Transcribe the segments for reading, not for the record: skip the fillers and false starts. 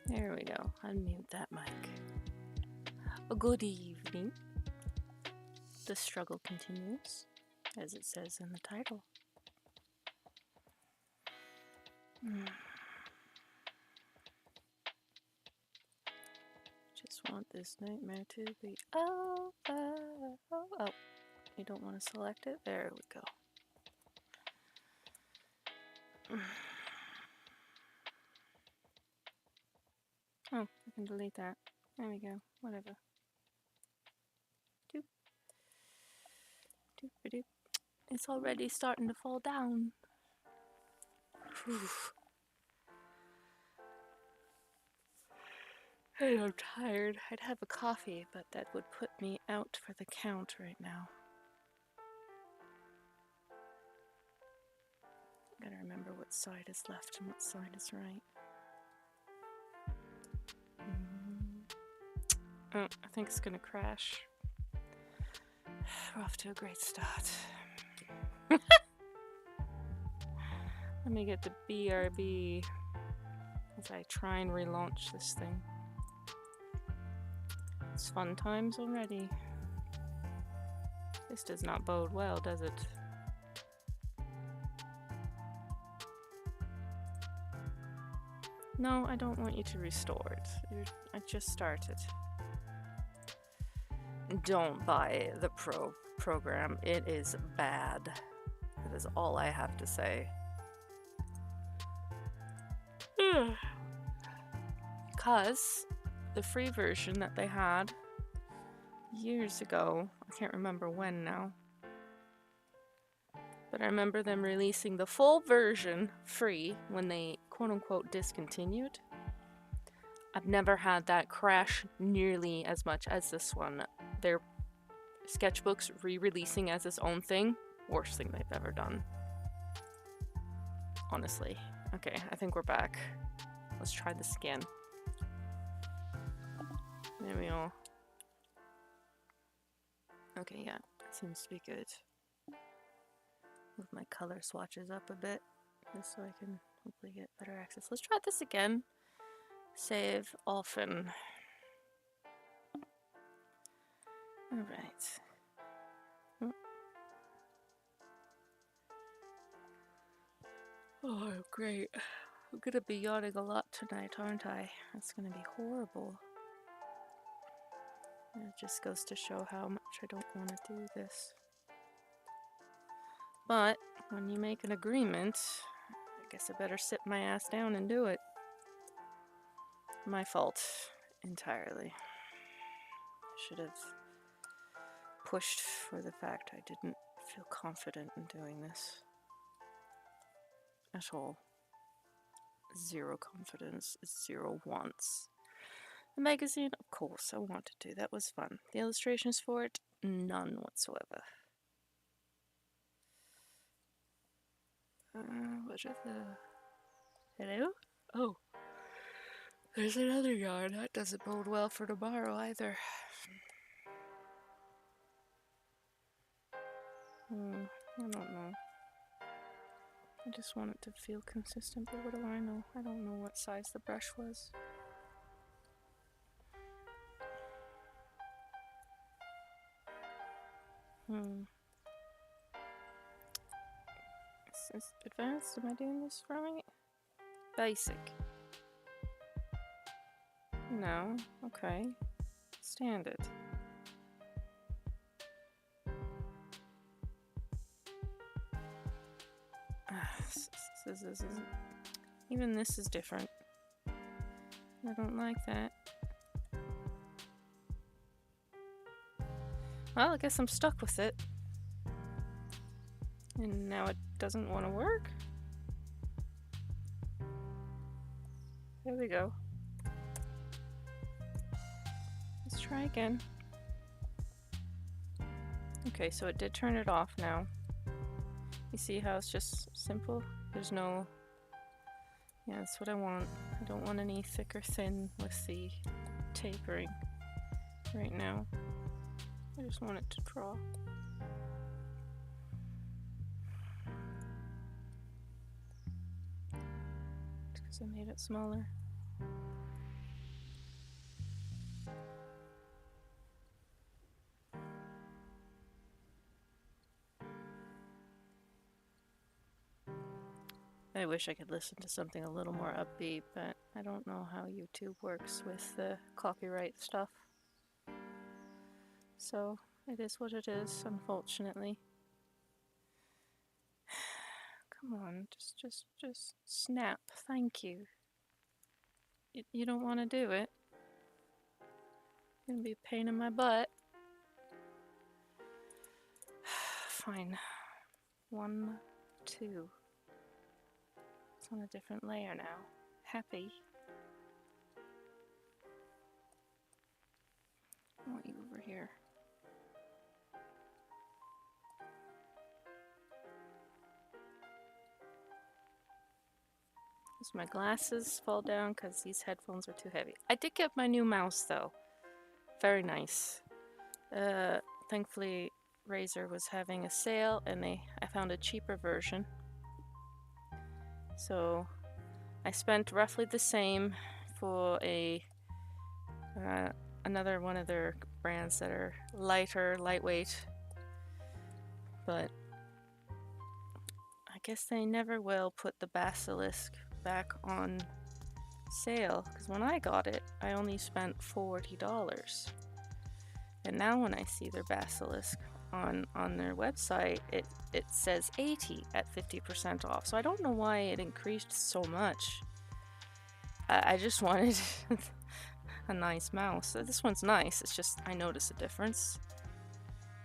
There we go. Unmute that mic. Good evening. The struggle continues, as it says in the title. Just want this nightmare to be over. Oh, you don't want to select it? There we go. Oh, I can delete that. There we go. Whatever. Doop. Doop doop. It's already starting to fall down. Whew. Hey, I'm tired. I'd have a coffee, but that would put me out for the count right now. Gotta remember what side is left and what side is right. Oh, I think it's gonna crash. We're off to a great start. Let me get the BRB as I try and relaunch this thing. It's fun times already. This does not bode well, does it? No, I don't want you to restore it. I just started. Don't buy the program. It is bad. That is all I have to say. Because the free version that they had years ago, I can't remember when now, but I remember them releasing the full version free when they quote-unquote discontinued. I've never had that crash nearly as much as this one. Their sketchbooks re-releasing as its own thing, worst thing they've ever done. Honestly. Okay, I think we're back. Let's try this again. There we go. Okay, yeah, seems to be good. Move my color swatches up a bit, just so I can hopefully get better access. Let's try this again. Save often. Alright. Oh, great. I'm gonna be yawning a lot tonight, aren't I? That's gonna be horrible. It just goes to show how much I don't want to do this. But when you make an agreement, I guess I better sit my ass down and do it. My fault entirely. I should have pushed for the fact I didn't feel confident in doing this. At all. Zero confidence, zero wants. The magazine, of course, I wanted to. That was fun. The illustrations for it, none whatsoever. What are the... Hello? Oh. There's another yarn. That doesn't bode well for tomorrow either. I don't know. I just want it to feel consistent, but what do I know? I don't know what size the brush was. Is this advanced? Am I doing this right? Basic. No. Okay. Standard. Even this is different. I don't like that. Well, I guess I'm stuck with it. And now it doesn't want to work? There we go. Let's try again. Okay, so it did turn it off now. You see how it's just simple? There's no... Yeah, that's what I want. I don't want any thick or thin with the tapering right now. I just want it to draw. Because I made it smaller. I wish I could listen to something a little more upbeat, but I don't know how YouTube works with the copyright stuff. So it is what it is, unfortunately. Come on, just snap. Thank you. You don't want to do it? It's gonna be a pain in my butt. Fine. 1, 2. It's on a different layer now. Happy. I want you over here. As my glasses fall down because these headphones are too heavy. I did get my new mouse though. Very nice. Thankfully Razer was having a sale and I found a cheaper version. So I spent roughly the same for another one of their brands that are lightweight, but I guess they never will put the Basilisk back on sale, because when I got it I only spent $40, and now when I see their Basilisk on their website, it says $80 at 50% off. So I don't know why it increased so much. I just wanted a nice mouse. This one's nice, it's just I notice a difference.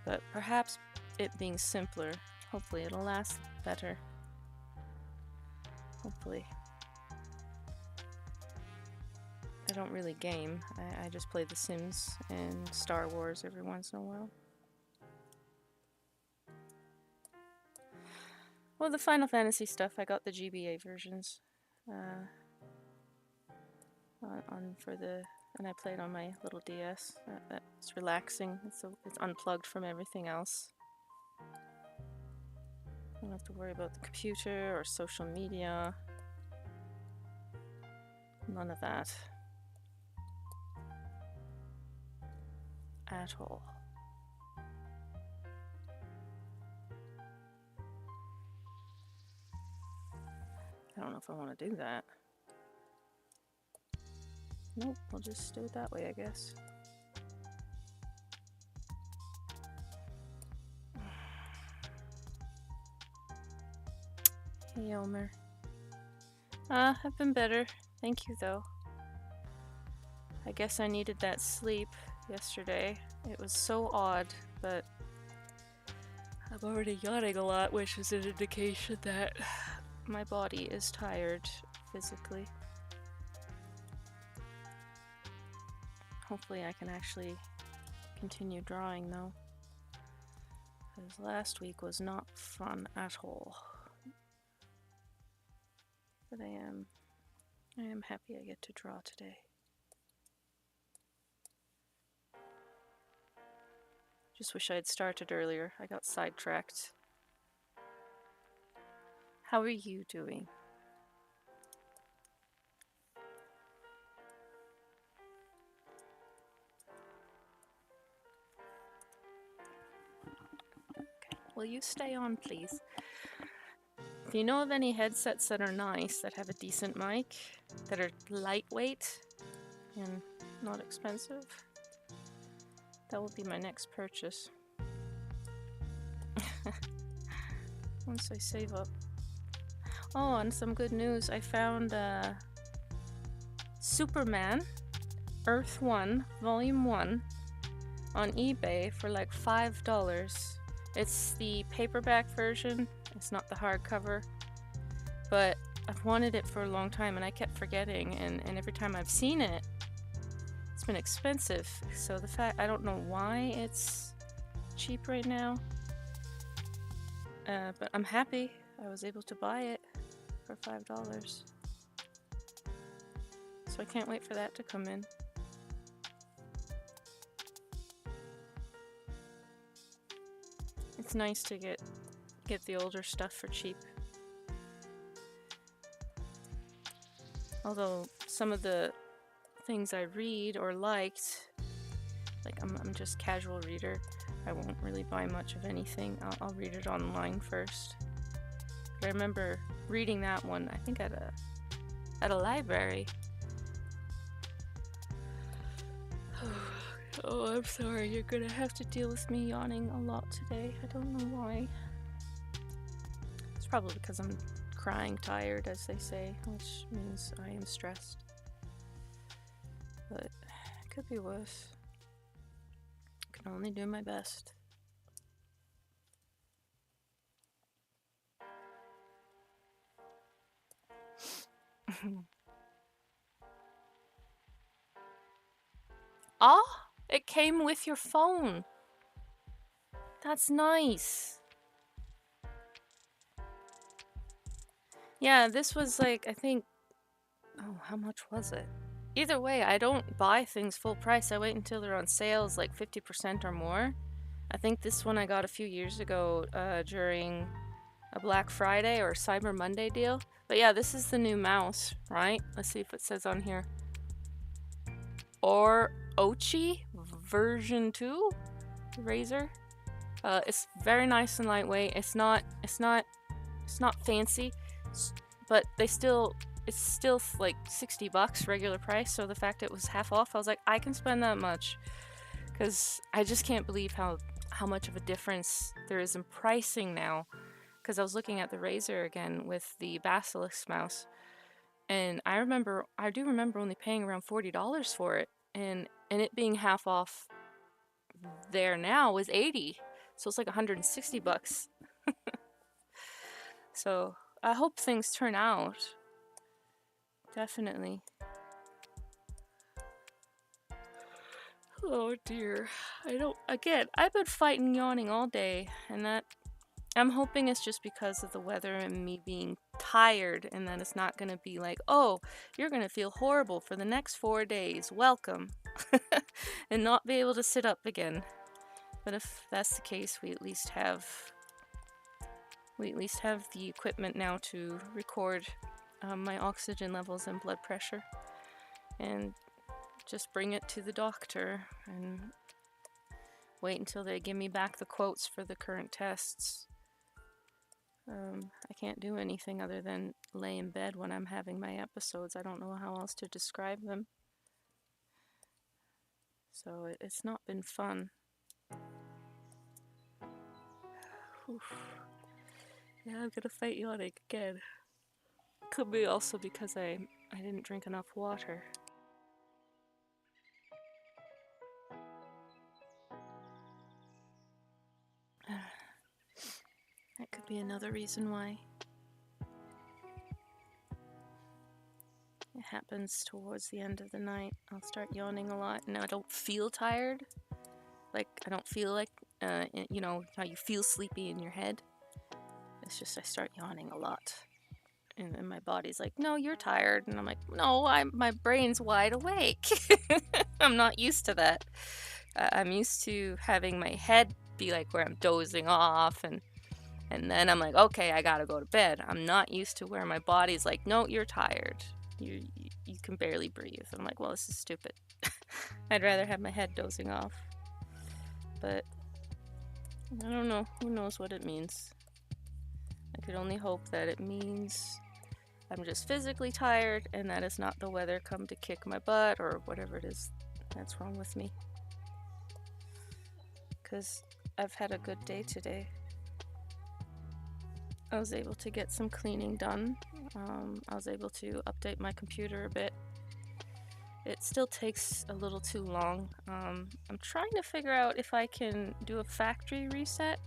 But perhaps it being simpler, hopefully it'll last better. Hopefully. I don't really game. I just play The Sims and Star Wars every once in a while. Well, the Final Fantasy stuff, I got the GBA versions and I played on my little DS. That's relaxing. It's unplugged from everything else. I don't have to worry about the computer or social media. None of that. At all. I don't know if I want to do that. Nope, we'll just do it that way, I guess. Hey, Elmer. I've been better. Thank you, though. I guess I needed that sleep yesterday. It was so odd, but I'm already yawning a lot, which is an indication that my body is tired physically. Hopefully I can actually continue drawing though, because last week was not fun at all. But I am happy I get to draw today. Just wish I had started earlier. I got sidetracked. How are you doing? Okay. Will you stay on, please? If you know of any headsets that are nice, that have a decent mic, that are lightweight and not expensive, that will be my next purchase. Once I save up. Oh, and some good news. I found Superman Earth 1 Volume 1 on eBay for like $5. It's the paperback version. It's not the hardcover. But I've wanted it for a long time and I kept forgetting, and every time I've seen it, it's been expensive. So the fact, I don't know why it's cheap right now. But I'm happy I was able to buy it for $5. So I can't wait for that to come in. It's nice to get the older stuff for cheap. Although some of the things I read or liked, like I'm just casual reader, I won't really buy much of anything. I'll read it online first. But I remember reading that one, I think at a library. Oh, I'm sorry. You're gonna have to deal with me yawning a lot today. I don't know why. It's probably because I'm crying tired, as they say, which means I am stressed. But it could be worse. I can only do my best. Oh, it came with your phone. That's nice. Yeah, this was like, I think, oh, how much was it? Either way, I don't buy things full price. I wait until they're on sales, like 50% or more. I think this one I got a few years ago during a Black Friday or Cyber Monday deal. But yeah, this is the new mouse, right? Let's see if it says on here. Or Ochi version 2 Razer. It's very nice and lightweight. It's not fancy, but it's still like $60 regular price. So the fact it was half off, I was like, I can spend that much, because I just can't believe how much of a difference there is in pricing now. Because I was looking at the Razer again with the Basilisk mouse, and I do remember only paying around $40 for it, and it being half off there now was $80, so it's like $160. So I hope things turn out. Definitely. Oh dear. I've been fighting yawning all day, and that I'm hoping it's just because of the weather and me being tired, and then it's not gonna be like, oh, you're gonna feel horrible for the next 4 days. Welcome. And not be able to sit up again. But if that's the case, we at least have the equipment now to record my oxygen levels and blood pressure, and just bring it to the doctor and wait until they give me back the quotes for the current tests. I can't do anything other than lay in bed when I'm having my episodes. I don't know how else to describe them. So it's not been fun. Oof. Yeah, I'm gonna fight yawning again. Could be also because I didn't drink enough water. That could be another reason why. It happens towards the end of the night. I'll start yawning a lot, and I don't feel tired. Like, I don't feel like, you know, how you feel sleepy in your head. It's just I start yawning a lot. And then my body's like, no, you're tired. And I'm like, no, my brain's wide awake. I'm not used to that. I'm used to having my head be like where I'm dozing off, and then I'm like, okay, I gotta go to bed. I'm not used to where my body's like, no, you're tired. You can barely breathe. I'm like, well, this is stupid. I'd rather have my head dozing off. But I don't know. Who knows what it means? I could only hope that it means I'm just physically tired, and that it's not the weather come to kick my butt or whatever it is that's wrong with me. Because I've had a good day today. I was able to get some cleaning done. I was able to update my computer a bit. It still takes a little too long. I'm trying to figure out if I can do a factory reset.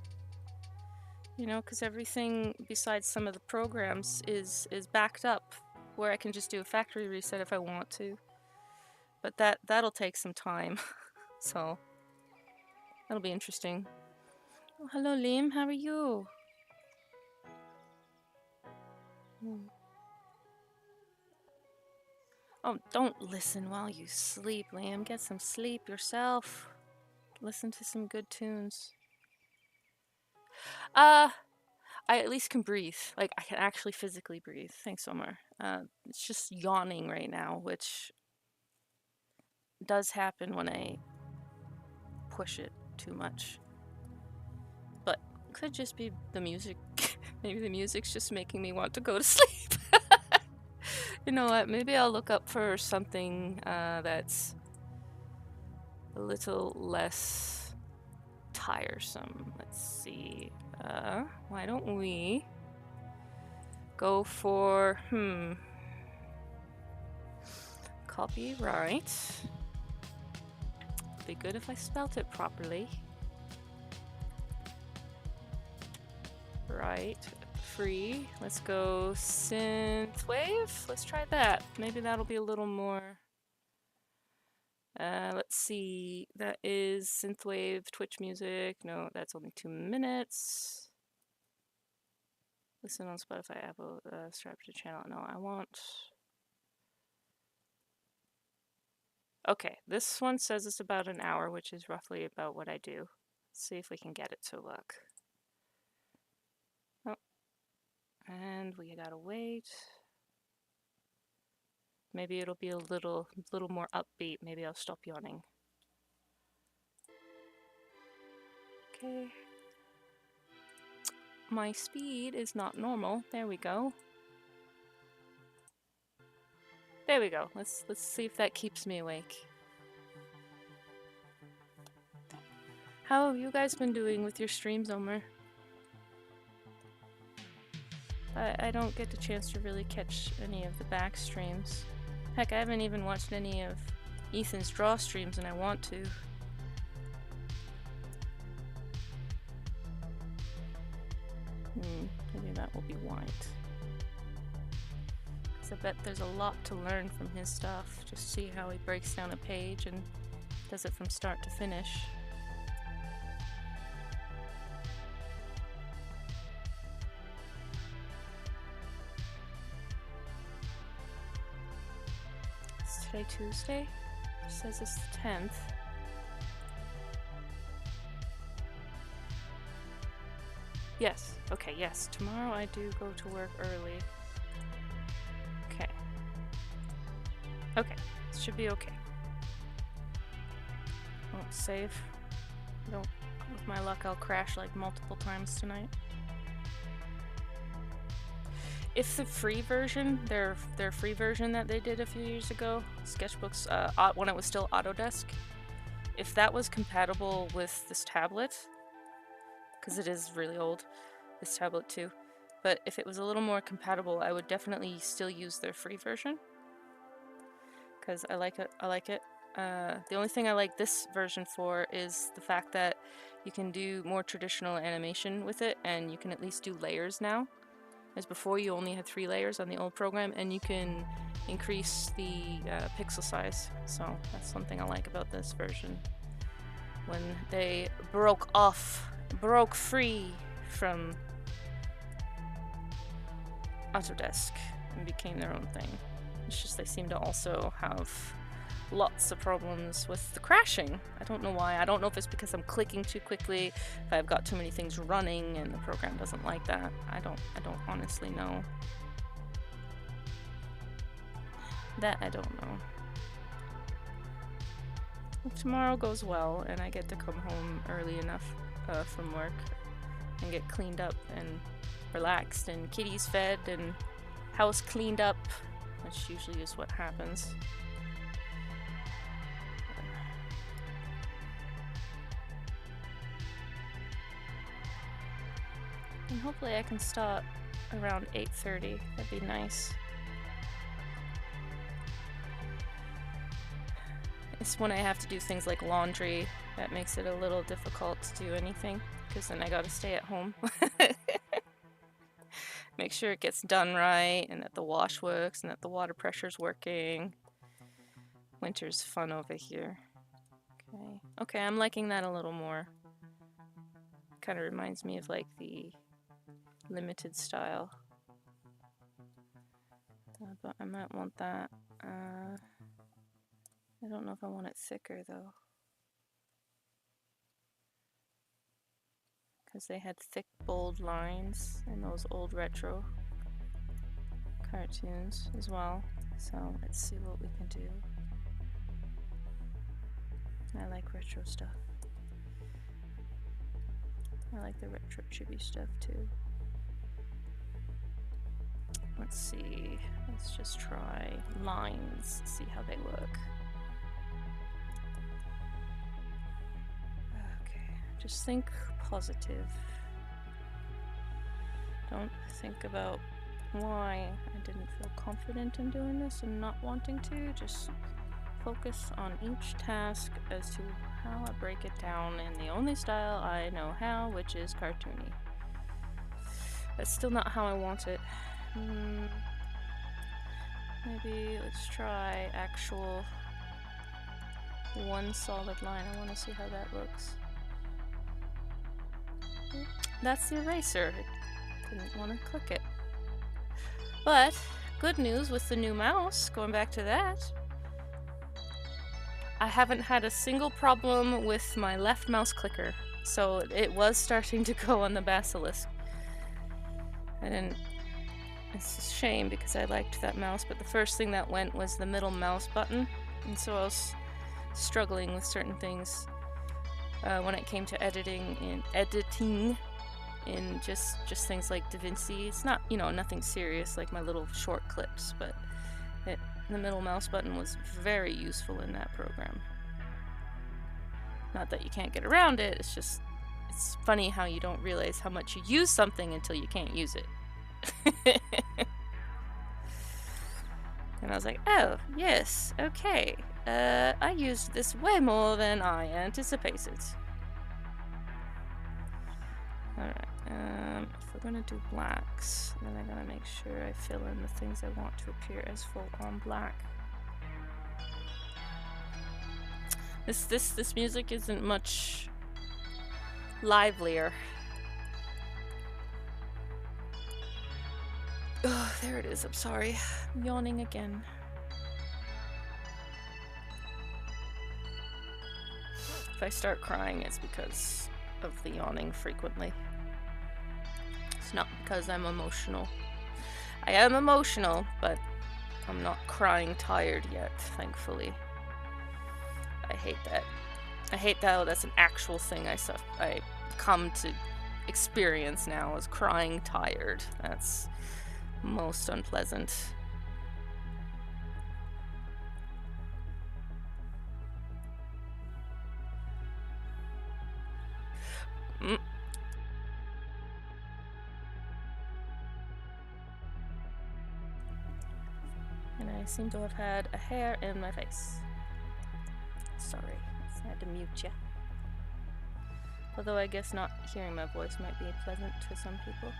You know, because everything besides some of the programs is backed up, where I can just do a factory reset if I want to. But that'll take some time. So that'll be interesting. Oh, hello, Liam. How are you? Oh, don't listen while you sleep, Liam. Get some sleep yourself. Listen to some good tunes. I at least can breathe. Like, I can actually physically breathe. Thanks, Omar. It's just yawning right now, which does happen when I push it too much. But it could just be the music Maybe the music's just making me want to go to sleep. You know what? Maybe I'll look up for something that's a little less tiresome. Let's see. Why don't we go for, copyright. Be good if I spelt it properly. Right, free. Let's go synthwave. Let's try that. Maybe that'll be a little more. Let's see. That is synthwave, Twitch music. No, that's only 2 minutes. Listen on Spotify, Apple, subscribe to the channel. No, I want. Okay, this one says it's about an hour, which is roughly about what I do. Let's see if we can get it to look. Oh, and we gotta wait. Maybe it'll be a little more upbeat. Maybe I'll stop yawning. Okay. My speed is not normal. There we go. There we go. Let's see if that keeps me awake. How have you guys been doing with your streams, Omer? I don't get the chance to really catch any of the back streams. Heck, I haven't even watched any of Ethan's draw streams, and I want to. Maybe that will be white. Because I bet there's a lot to learn from his stuff. Just see how he breaks down a page and does it from start to finish. Is today Tuesday? It says it's the 10th. Yes. Okay, yes. Tomorrow I do go to work early. Okay. Okay. This should be okay. Won't save. Don't. With my luck, I'll crash like multiple times tonight. If the free version, their free version that they did a few years ago, Sketchbooks, when it was still Autodesk, if that was compatible with this tablet, because it is really old, this tablet too, but if it was a little more compatible, I would definitely still use their free version, because I like it. The only thing I like this version for is the fact that you can do more traditional animation with it, and you can at least do layers now. As before, you only had 3 layers on the old program, and you can increase the pixel size. So that's something I like about this version. When they broke free from Autodesk and became their own thing. It's just they seem to also have lots of problems with the crashing. I don't know why. I don't know if it's because I'm clicking too quickly, if I've got too many things running and the program doesn't like that. I don't honestly know. That I don't know. If tomorrow goes well and I get to come home early enough from work and get cleaned up and relaxed and kitties fed and house cleaned up, which usually is what happens. And hopefully I can start around 8:30. That'd be nice. It's when I have to do things like laundry that makes it a little difficult to do anything, because then I gotta stay at home. Make sure it gets done right, and that the wash works, and that the water pressure's working. Winter's fun over here. Okay, I'm liking that a little more. Kind of reminds me of like the limited style. But I might want that. I don't know if I want it thicker though. Because they had thick, bold lines in those old retro cartoons as well. So let's see what we can do. I like retro stuff. I like the retro chibi stuff too. Let's see. Let's just try lines, see how they look. Okay, just think positive. Don't think about why I didn't feel confident in doing this and not wanting to. Just focus on each task as to how I break it down in the only style I know how, which is cartoony. That's still not how I want it. Maybe let's try actual one solid line. I want to see how that looks. That's the eraser. I didn't want to click it. But good news with the new mouse, going back to that, I haven't had a single problem with my left mouse clicker. So it was starting to go on the Basilisk. It's a shame because I liked that mouse, but the first thing that went was the middle mouse button, and so I was struggling with certain things when it came to editing in just things like DaVinci. It's not, you know, nothing serious like my little short clips, but the middle mouse button was very useful in that program. Not that you can't get around it, it's just, it's funny how you don't realize how much you use something until you can't use it. And I was like, oh, yes, okay. I used this way more than I anticipated. Alright, if we're gonna do blacks, then I gotta make sure I fill in the things I want to appear as full on black. This music isn't much livelier. Oh, there it is. I'm sorry. I'm yawning again. If I start crying, it's because of the yawning frequently. It's not because I'm emotional. I am emotional, but I'm not crying tired yet, thankfully. I hate that. I hate that that's an actual thing I come to experience now, is crying tired. That's most unpleasant. And I seem to have had a hair in my face. Sorry, I had to mute you. Although I guess not hearing my voice might be pleasant to some people.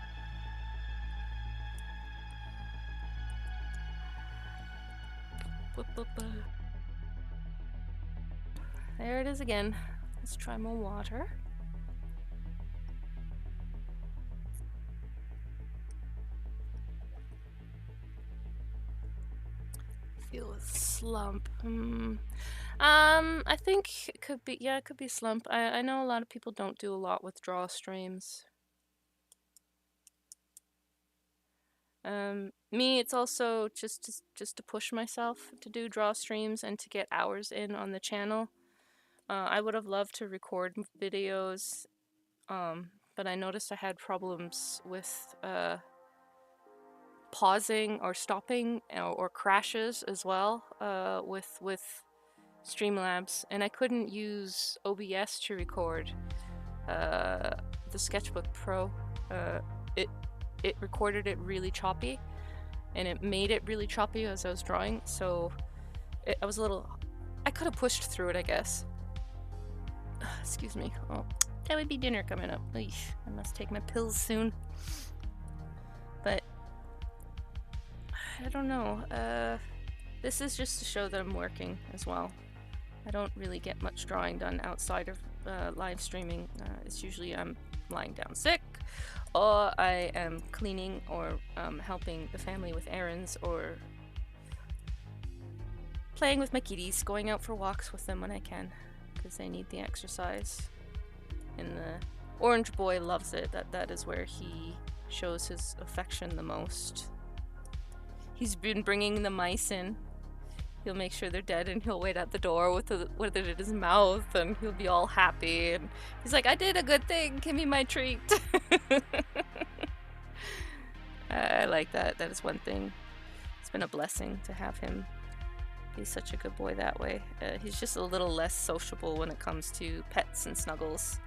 There it is again. Let's try more water. Feel a slump. I think it could be, yeah, it could be slump. I know a lot of people don't do a lot with draw streams. Me, it's also just to push myself to do draw streams and to get hours in on the channel. I would have loved to record videos, but I noticed I had problems with pausing or stopping or crashes as well with Streamlabs, and I couldn't use OBS to record. The Sketchbook Pro, it recorded it really choppy, and it made it really choppy as I was drawing, so I was a little... I could have pushed through it, I guess. Excuse me. Oh, that would be dinner coming up. Eesh, I must take my pills soon. But I don't know. This is just to show that I'm working as well. I don't really get much drawing done outside of live streaming. It's usually I'm lying down sick, or I am cleaning, or helping the family with errands, or playing with my kitties, going out for walks with them when I can, because they need the exercise. And the orange boy loves it. That is where he shows his affection the most. He's been bringing the mice in. He'll make sure they're dead, and he'll wait at the door with it in his mouth, and he'll be all happy, and he's like, I did a good thing, give me my treat. I like that. That is one thing. It's been a blessing to have him. He's such a good boy that way. He's just a little less sociable when it comes to pets and snuggles.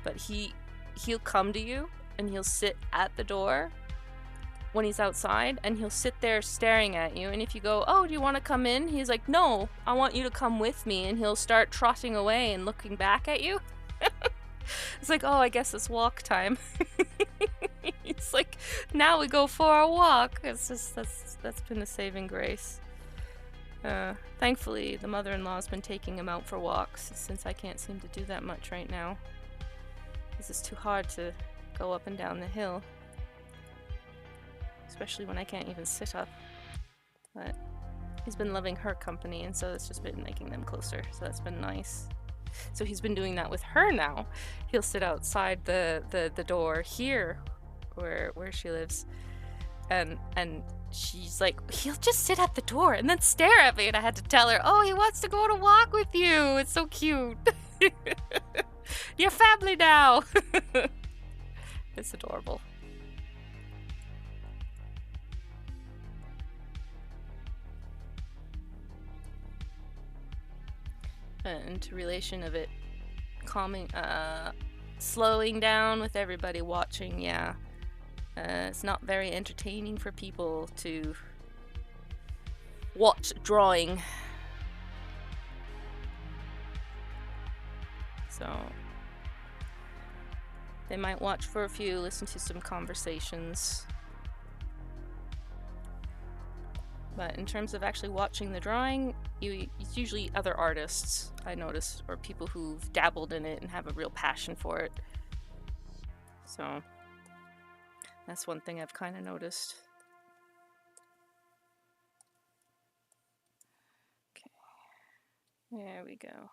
But he'll come to you and he'll sit at the door when he's outside, and he'll sit there staring at you, and if you go, "Oh, do you want to come in?" He's like, "No, I want you to come with me," and he'll start trotting away and looking back at you. It's like, "Oh, I guess it's walk time." It's like, now we go for a walk. It's just, that's been a saving grace. Thankfully, the mother-in-law's been taking him out for walks, since I can't seem to do that much right now. Because it's too hard to go up and down the hill. Especially when I can't even sit up. But he's been loving her company, and so it's just been making them closer, so that's been nice. So he's been doing that with her now. He'll sit outside the door here where she lives, and she's like, he'll just sit at the door and then stare at me, and I had to tell her, "Oh, he wants to go on a walk with you. It's so cute." You're family now. It's adorable. Into relation of it calming, slowing down with everybody watching, yeah. It's not very entertaining for people to watch drawing. So they might watch for a few, listen to some conversations. But in terms of actually watching the drawing, it's usually other artists, I noticed, or people who've dabbled in it and have a real passion for it. So that's one thing I've kind of noticed. Okay, there we go.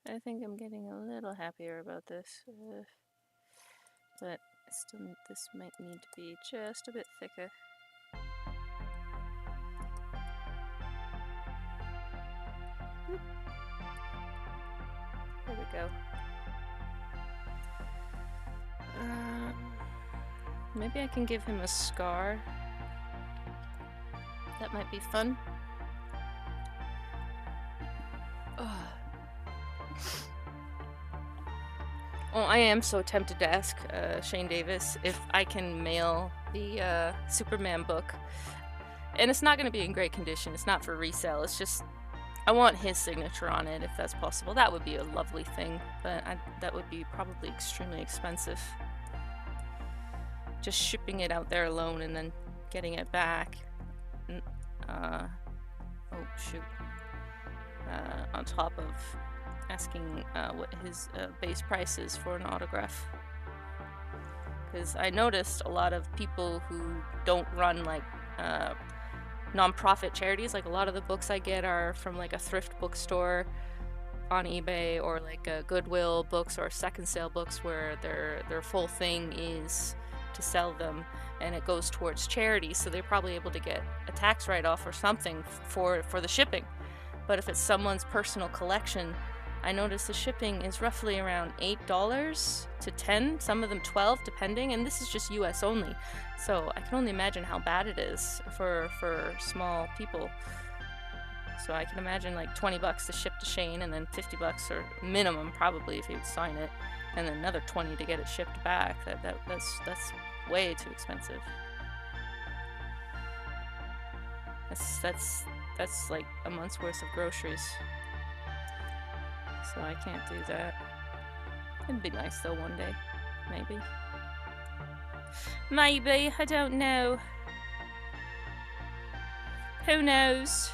I think I'm getting a little happier about this, but still, this might need to be just a bit thicker. There we go. Maybe I can give him a scar. That might be fun. Well, I am so tempted to ask Shane Davis if I can mail the Superman book. And it's not going to be in great condition. It's not for resale. It's just, I want his signature on it if that's possible. That would be a lovely thing, but that would be probably extremely expensive. Just shipping it out there alone and then getting it back. Oh, shoot. On top of asking what his base price is for an autograph. Because I noticed a lot of people who don't run like non-profit charities, like a lot of the books I get are from like a thrift bookstore on eBay, or like Goodwill books or second sale books, where their full thing is to sell them and it goes towards charity, so they're probably able to get a tax write-off or something for the shipping. But if it's someone's personal collection, I noticed the shipping is roughly around $8 to $10, some of them $12 depending, and this is just US only. So I can only imagine how bad it is for small people. So I can imagine like $20 to ship to Shane, and then $50 or minimum probably if he would sign it, and then another $20 to get it shipped back. That's way too expensive. That's like a month's worth of groceries. So I can't do that. It'd be nice though one day. Maybe. Maybe. I don't know. Who knows?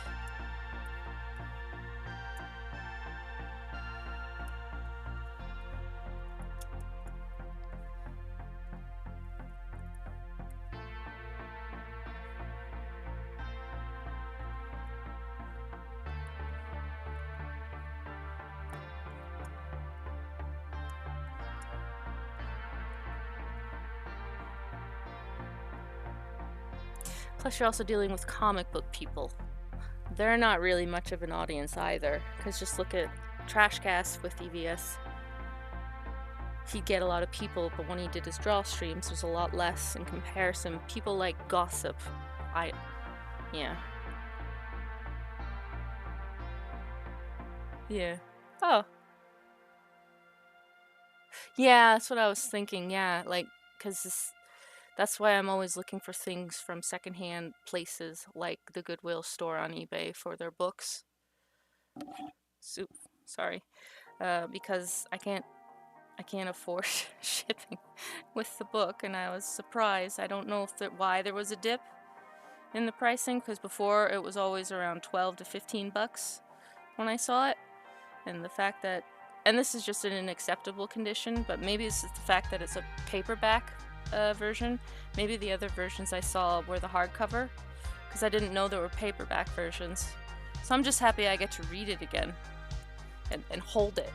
Plus, you're also dealing with comic book people. They're not really much of an audience either, because just look at Trashcast with EVS. he'd get a lot of people, but when he did his draw streams, there's a lot less in comparison. People like gossip. Yeah. Yeah. Oh. Yeah, that's what I was thinking. Yeah, like, because that's why I'm always looking for things from secondhand places like the Goodwill store on eBay for their books. Sorry. Because I can't afford shipping with the book, and I was surprised. I don't know why there was a dip in the pricing, because before it was always around 12 to 15 bucks when I saw it. And the fact that, and this is just in an acceptable condition, but maybe it's just the fact that it's a paperback version. Maybe the other versions I saw were the hardcover, because I didn't know there were paperback versions. So I'm just happy I get to read it again and hold it,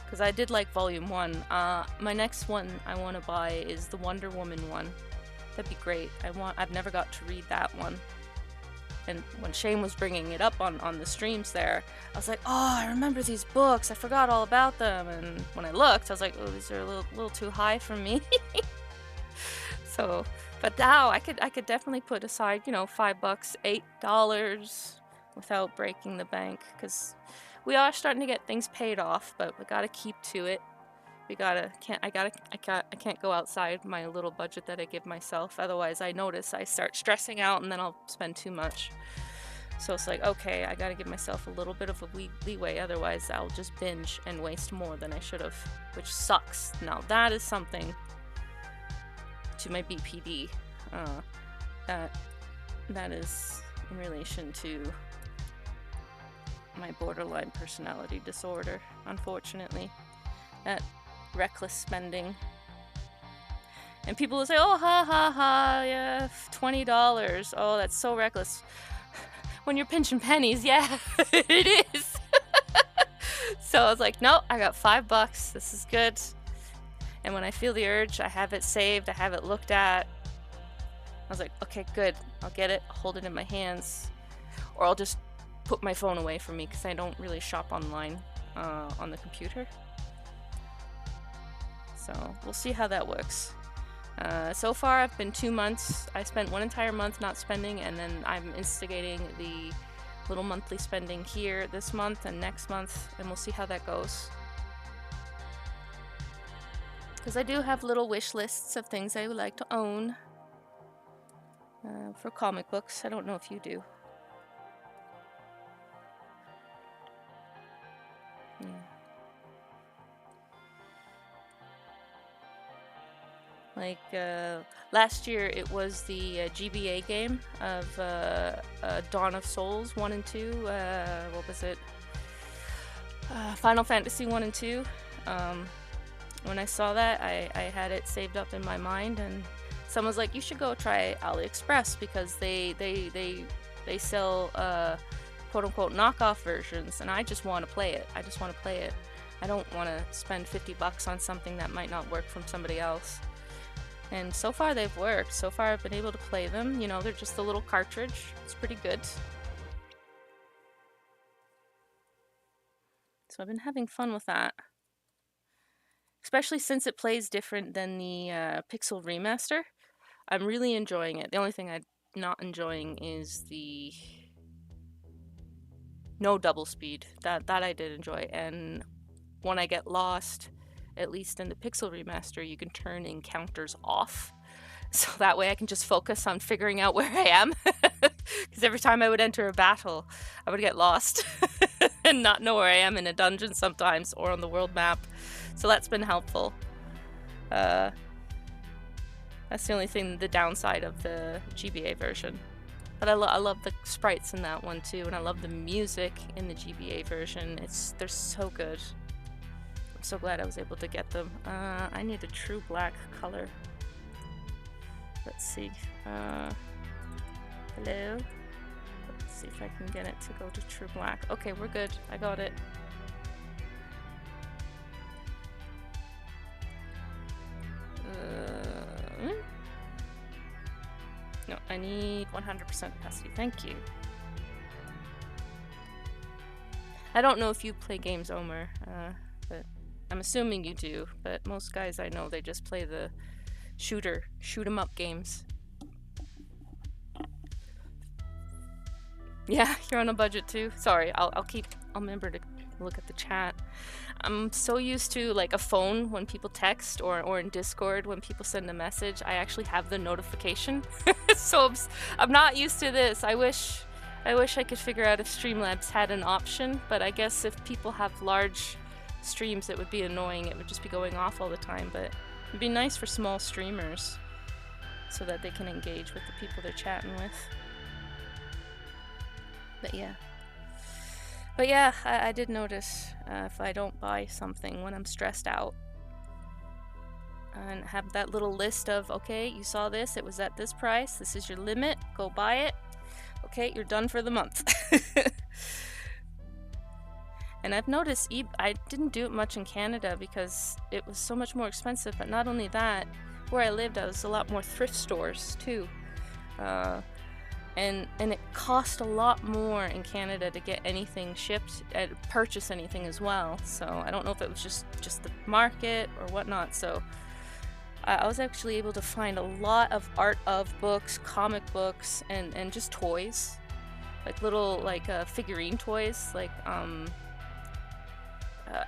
because I did like Volume 1. My next one I want to buy is the Wonder Woman one. That'd be great. I've never got to read that one. And when Shane was bringing it up on the streams there, I was like, oh, I remember these books. I forgot all about them. And when I looked, I was like, oh, these are a little too high for me. So, but now I could definitely put aside, $5, $8 without breaking the bank, because we are starting to get things paid off, but we gotta keep to it. I can't go outside my little budget that I give myself. Otherwise, I notice I start stressing out and then I'll spend too much. So it's like, okay, I gotta give myself a little bit of a leeway. Otherwise, I'll just binge and waste more than I should have, which sucks. Now that is something to my BPD. That is in relation to my borderline personality disorder, unfortunately. That reckless spending. And people will say, oh, ha ha ha, yeah, $20. Oh, that's so reckless. When you're pinching pennies, yeah, it is. So I was like, no, I got $5. This is good. And when I feel the urge, I have it saved, I have it looked at. I was like, okay, good. I'll get it, hold it in my hands. Or I'll just put my phone away from me, because I don't really shop online on the computer. So we'll see how that works. So far I've been 2 months. I spent 1 entire month not spending, and then I'm instigating the little monthly spending here this month and next month, and we'll see how that goes. Because I do have little wish lists of things I would like to own for comic books. I don't know if you do. Like, last year it was the GBA game of Dawn of Souls 1 and 2. What was it? Final Fantasy 1 and 2. When I saw that, I had it saved up in my mind, and someone was like, you should go try AliExpress, because they sell quote-unquote knockoff versions, and I just want to play it. I don't want to spend $50 on something that might not work from somebody else. And so far they've worked. So far I've been able to play them. They're just a little cartridge. It's pretty good. So I've been having fun with that. Especially since it plays different than the Pixel Remaster. I'm really enjoying it. The only thing I'm not enjoying is the no double speed. That I did enjoy. And when I get lost, at least in the Pixel Remaster, you can turn encounters off. So that way I can just focus on figuring out where I am. Because every time I would enter a battle, I would get lost and not know where I am in a dungeon sometimes, or on the world map. So that's been helpful. That's the only thing, the downside of the GBA version. But I love the sprites in that one too, and I love the music in the GBA version. They're so good. I'm so glad I was able to get them. I need a true black color. Let's see. Hello? Let's see if I can get it to go to true black. Okay, we're good. I got it. No, I need 100% opacity. Thank you. I don't know if you play games, Omer, but I'm assuming you do, but most guys I know, they just play the shoot 'em up games. Yeah, you're on a budget too. Sorry, I'll remember to look at the chat. I'm so used to like a phone when people text, or in Discord when people send a message. I actually have the notification, so I'm not used to this. I wish I could figure out if Streamlabs had an option, but I guess if people have large streams, it would be annoying. It would just be going off all the time. But it'd be nice for small streamers, so that they can engage with the people they're chatting with. But yeah, I did notice if I don't buy something when I'm stressed out, and have that little list of, okay, you saw this, it was at this price, this is your limit, go buy it, okay, you're done for the month. And I've noticed I didn't do it much in Canada because it was so much more expensive, but not only that, where I lived, I was a lot more thrift stores too. And it cost a lot more in Canada to get anything shipped, purchase anything as well. So I don't know if it was just the market or whatnot. So I was actually able to find a lot of art of books, comic books, and just toys, like little figurine toys, like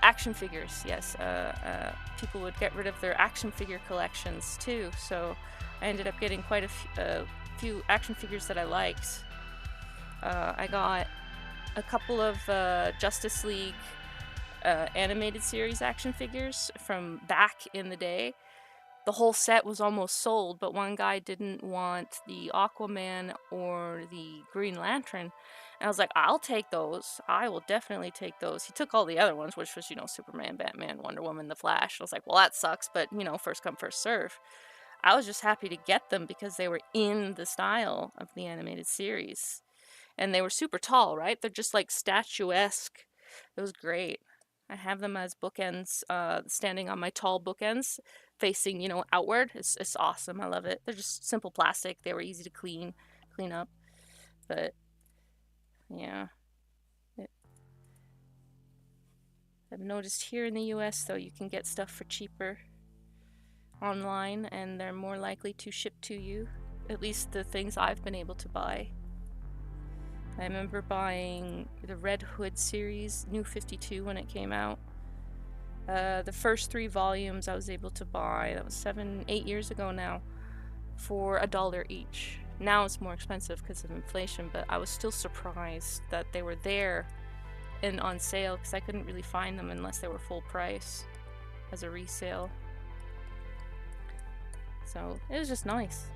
action figures. Yes, people would get rid of their action figure collections too. So I ended up getting quite a few action figures that I liked. I got a couple of Justice League animated series action figures from back in the day. The whole set was almost sold, but one guy didn't want the Aquaman or the Green Lantern. And I was like, I'll take those. I will definitely take those. He took all the other ones, which was, Superman, Batman, Wonder Woman, The Flash. I was like, well, that sucks, but, first come, first serve. I was just happy to get them because they were in the style of the animated series. And they were super tall, right? They're just like statuesque. It was great. I have them as bookends, standing on my tall bookends, facing, outward. It's awesome. I love it. They're just simple plastic. They were easy to clean up. But yeah. I've noticed here in the US, though, you can get stuff for cheaper online, and they're more likely to ship to you, at least the things I've been able to buy. I remember buying the Red Hood series, New 52, when it came out. The first 3 volumes I was able to buy, that was 7-8 years ago now, for $1 each. Now it's more expensive because of inflation, but I was still surprised that they were there and on sale, because I couldn't really find them unless they were full price as a resale. So it was just nice.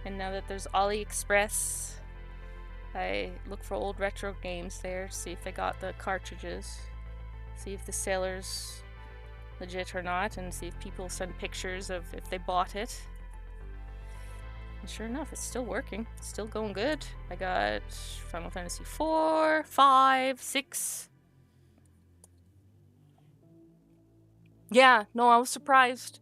And now that there's AliExpress, I look for old retro games there, see if they got the cartridges, see if the seller's legit or not, and see if people send pictures of if they bought it. And sure enough, it's still working. It's still going good. I got Final Fantasy 4, 5, 6. Yeah, no, I was surprised.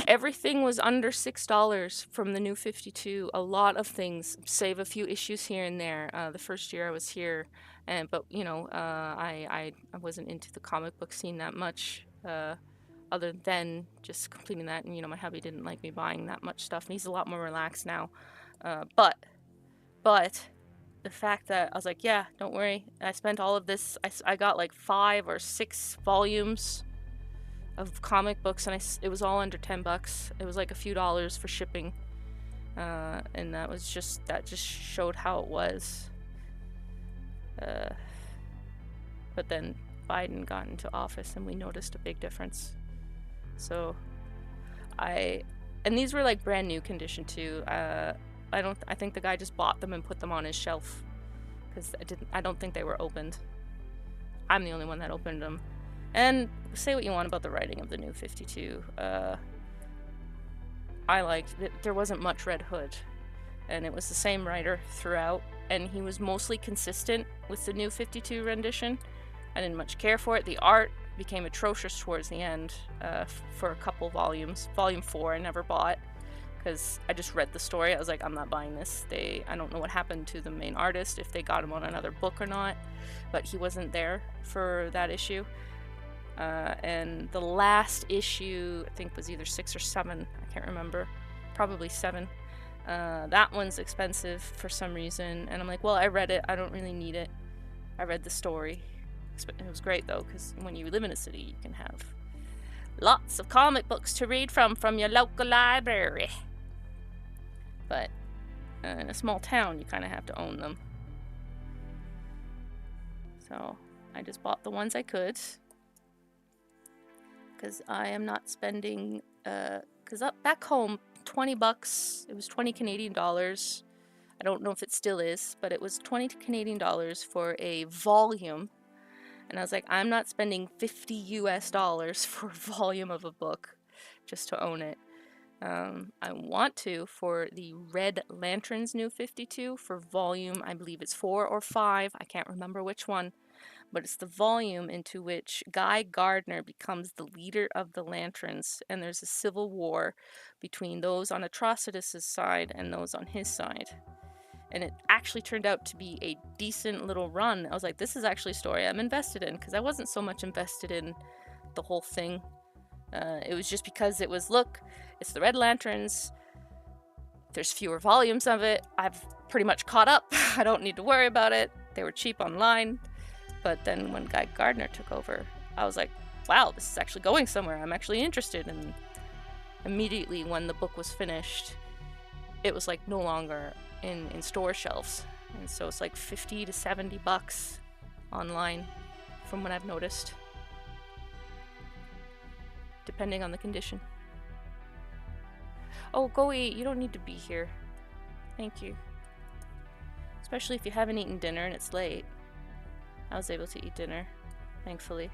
Everything was under $6 from the New 52. A lot of things, save a few issues here and there. The first year I was here, but I wasn't into the comic book scene that much, other than just completing that. And my hubby didn't like me buying that much stuff, and he's a lot more relaxed now. But the fact that I was like, yeah, don't worry, I spent all of this. I got like 5 or 6 volumes of comic books, and it was all under $10. It was like a few dollars for shipping, and that just showed how it was. But then Biden got into office, and we noticed a big difference. So and these were like brand new condition too. I think the guy just bought them and put them on his shelf, because I don't think they were opened. I'm the only one that opened them. And say what you want about the writing of the New 52. I liked it. There wasn't much Red Hood, and it was the same writer throughout, and he was mostly consistent with the New 52 rendition. I didn't much care for it. The art became atrocious towards the end, for a couple volumes. Volume 4 I never bought, because I just read the story. I was like, I'm not buying this. I don't know what happened to the main artist, if they got him on another book or not, but he wasn't there for that issue. And the last issue, I think, was either 6 or 7. I can't remember. Probably 7. That one's expensive for some reason, and I'm like, well, I read it. I don't really need it. I read the story. It was great, though, because when you live in a city, you can have lots of comic books to read from your local library. But in a small town, you kind of have to own them. So I just bought the ones I could, because I am not spending, because back home, $20, it was 20 Canadian dollars. I don't know if it still is, but it was 20 Canadian dollars for a volume. And I was like, I'm not spending $50 US for a volume of a book just to own it. I want to for the Red Lanterns New 52 for volume, I believe it's 4 or 5, I can't remember which one, but it's the volume into which Guy Gardner becomes the leader of the Lanterns, and there's a civil war between those on Atrocitus's side and those on his side. And it actually turned out to be a decent little run. I was like, this is actually a story I'm invested in, because I wasn't so much invested in the whole thing. It was just because it was, look, it's the Red Lanterns. There's fewer volumes of it. I've pretty much caught up. I don't need to worry about it. They were cheap online. But then when Guy Gardner took over, I was like, wow, this is actually going somewhere. I'm actually interested. And immediately when the book was finished, it was like no longer in store shelves. And so it's like $50 to $70 online from what I've noticed, depending on the condition. Oh, go eat. You don't need to be here. Thank you. Especially if you haven't eaten dinner and it's late. I was able to eat dinner, thankfully.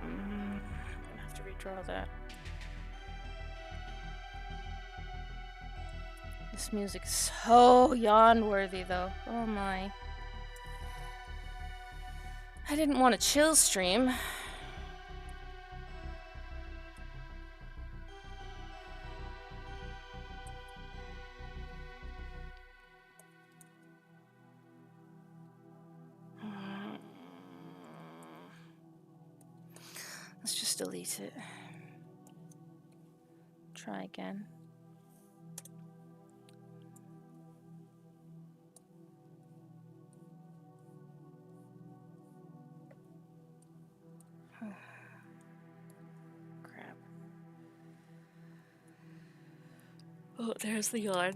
I'm gonna have to redraw that. This music is so yawn-worthy, though. Oh my. I didn't want a chill stream. Let's just delete it. Try again. Crap. Oh, there's the yawn.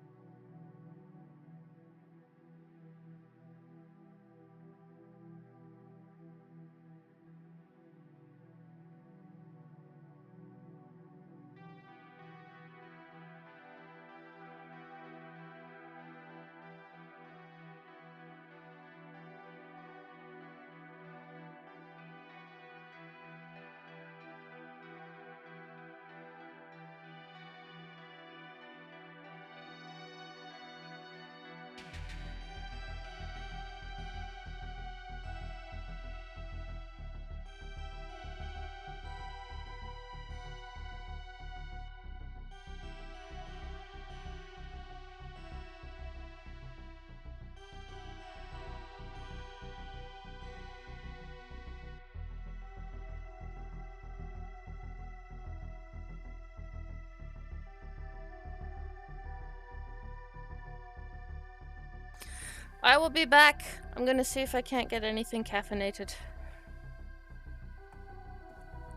I will be back. I'm gonna see if I can't get anything caffeinated.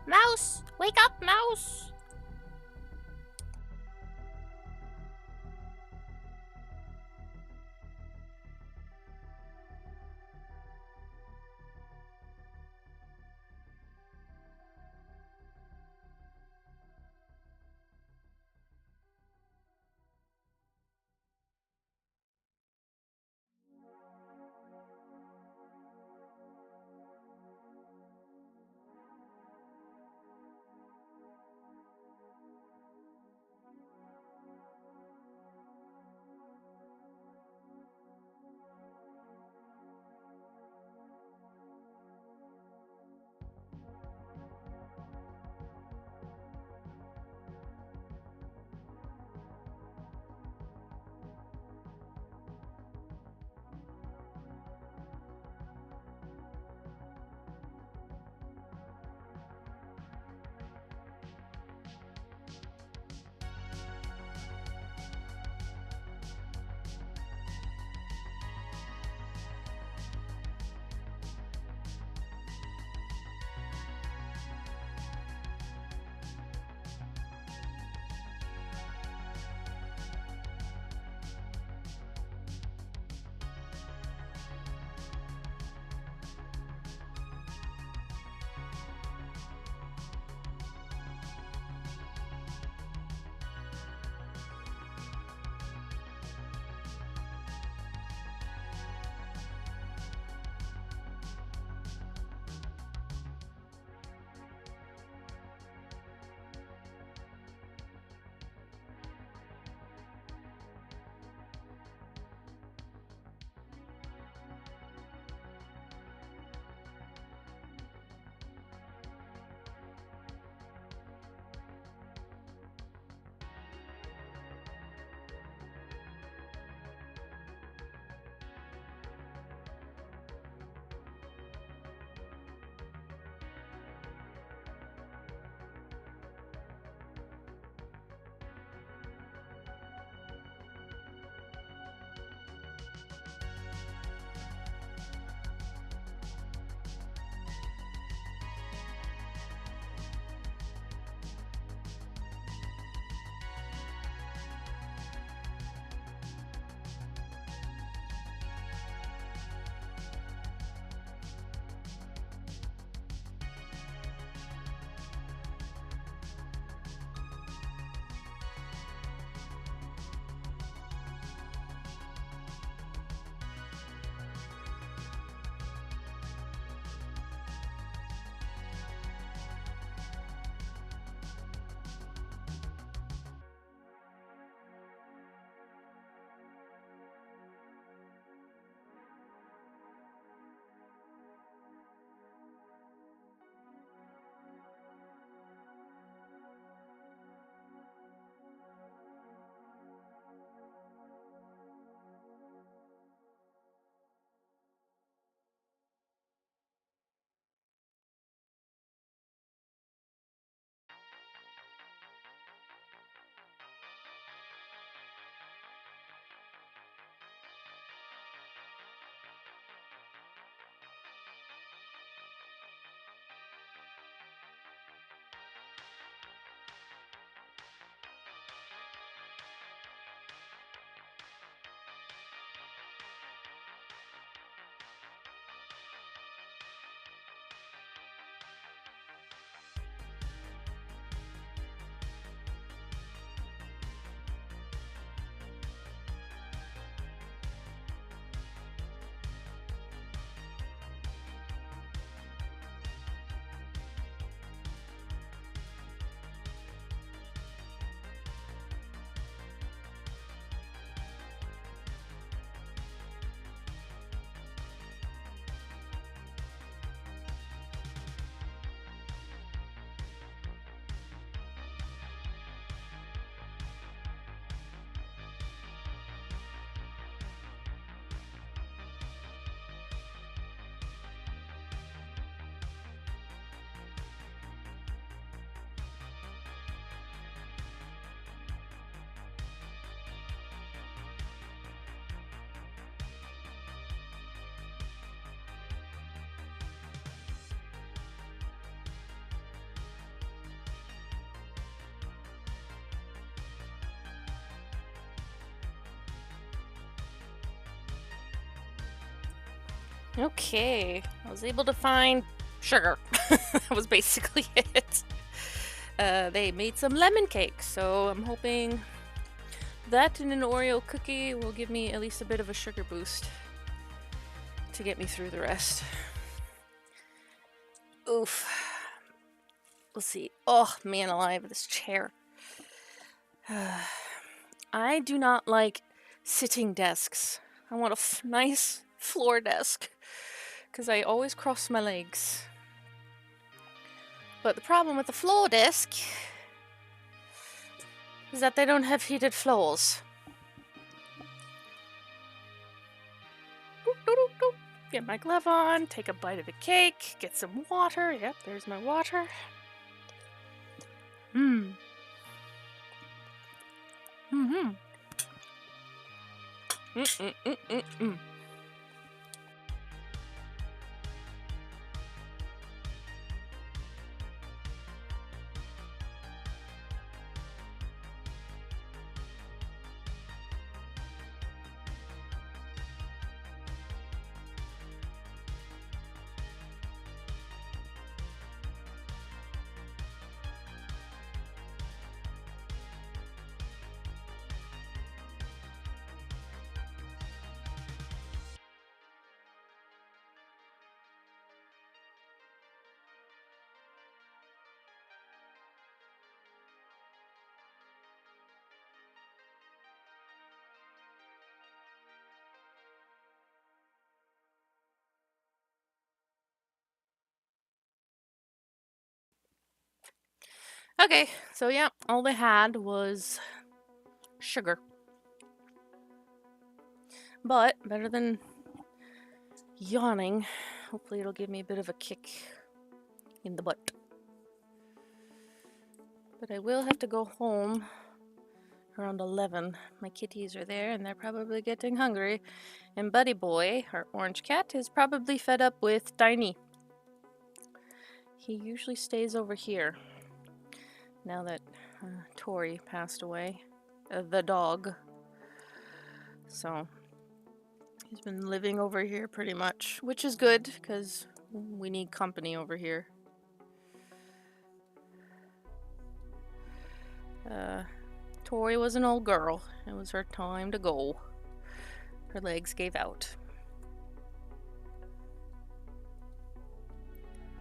Mouse! Wake up, mouse! Okay, I was able to find sugar. That was basically it. They made some lemon cake, so I'm hoping that and an Oreo cookie will give me at least a bit of a sugar boost to get me through the rest. Oof. Let's see. Oh, man alive, this chair. I do not like sitting desks. I want a nice floor desk because I always cross my legs. But the problem with the floor desk is that they don't have heated floors. Get my glove on, take a bite of the cake, get some water. Yep, there's my water. Mmm. Mm-hmm. Mm-mm-mm-mm-mm. Okay, so yeah, all they had was sugar. But better than yawning. Hopefully it'll give me a bit of a kick in the butt. But I will have to go home around 11. My kitties are there and they're probably getting hungry. And Buddy Boy, our orange cat, is probably fed up with Tiny. He usually stays over here now that Tori passed away. The dog. So he's been living over here pretty much, which is good because we need company over here. Tori was an old girl. It was her time to go. Her legs gave out.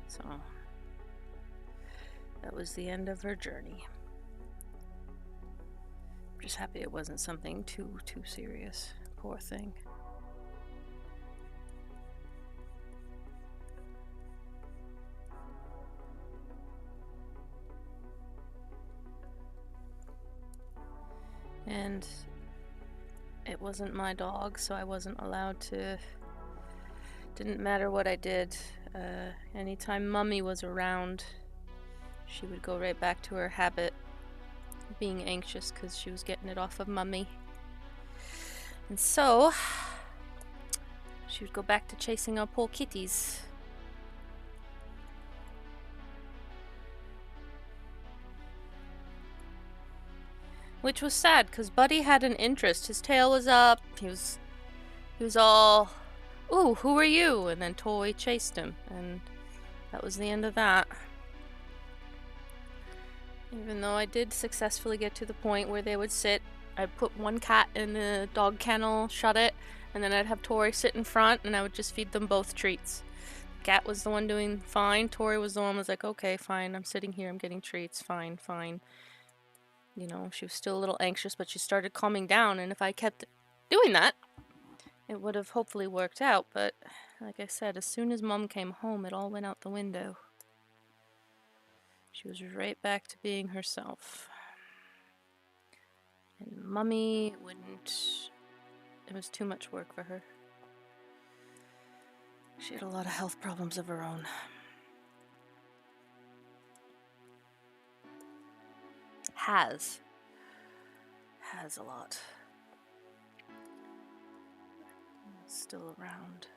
So that was the end of her journey. I'm just happy it wasn't something too serious. Poor thing. And it wasn't my dog, so I wasn't allowed to. Didn't matter what I did. Anytime Mummy was around, she would go right back to her habit of being anxious because she was getting it off of Mummy. And so she would go back to chasing our poor kitties. Which was sad because Buddy had an interest. His tail was up. He was all, "Ooh, who are you?" And then Toy chased him, and that was the end of that. Even though I did successfully get to the point where they would sit, I'd put one cat in the dog kennel, shut it, and then I'd have Tori sit in front, and I would just feed them both treats. Cat was the one doing fine. Tori was the one who was like, "Okay, fine, I'm sitting here, I'm getting treats, fine, fine." You know, she was still a little anxious, but she started calming down, and if I kept doing that, it would have hopefully worked out. But like I said, as soon as Mom came home, it all went out the window. She was right back to being herself. And Mummy wouldn't... It was too much work for her. She had a lot of health problems of her own. Has a lot. Still around.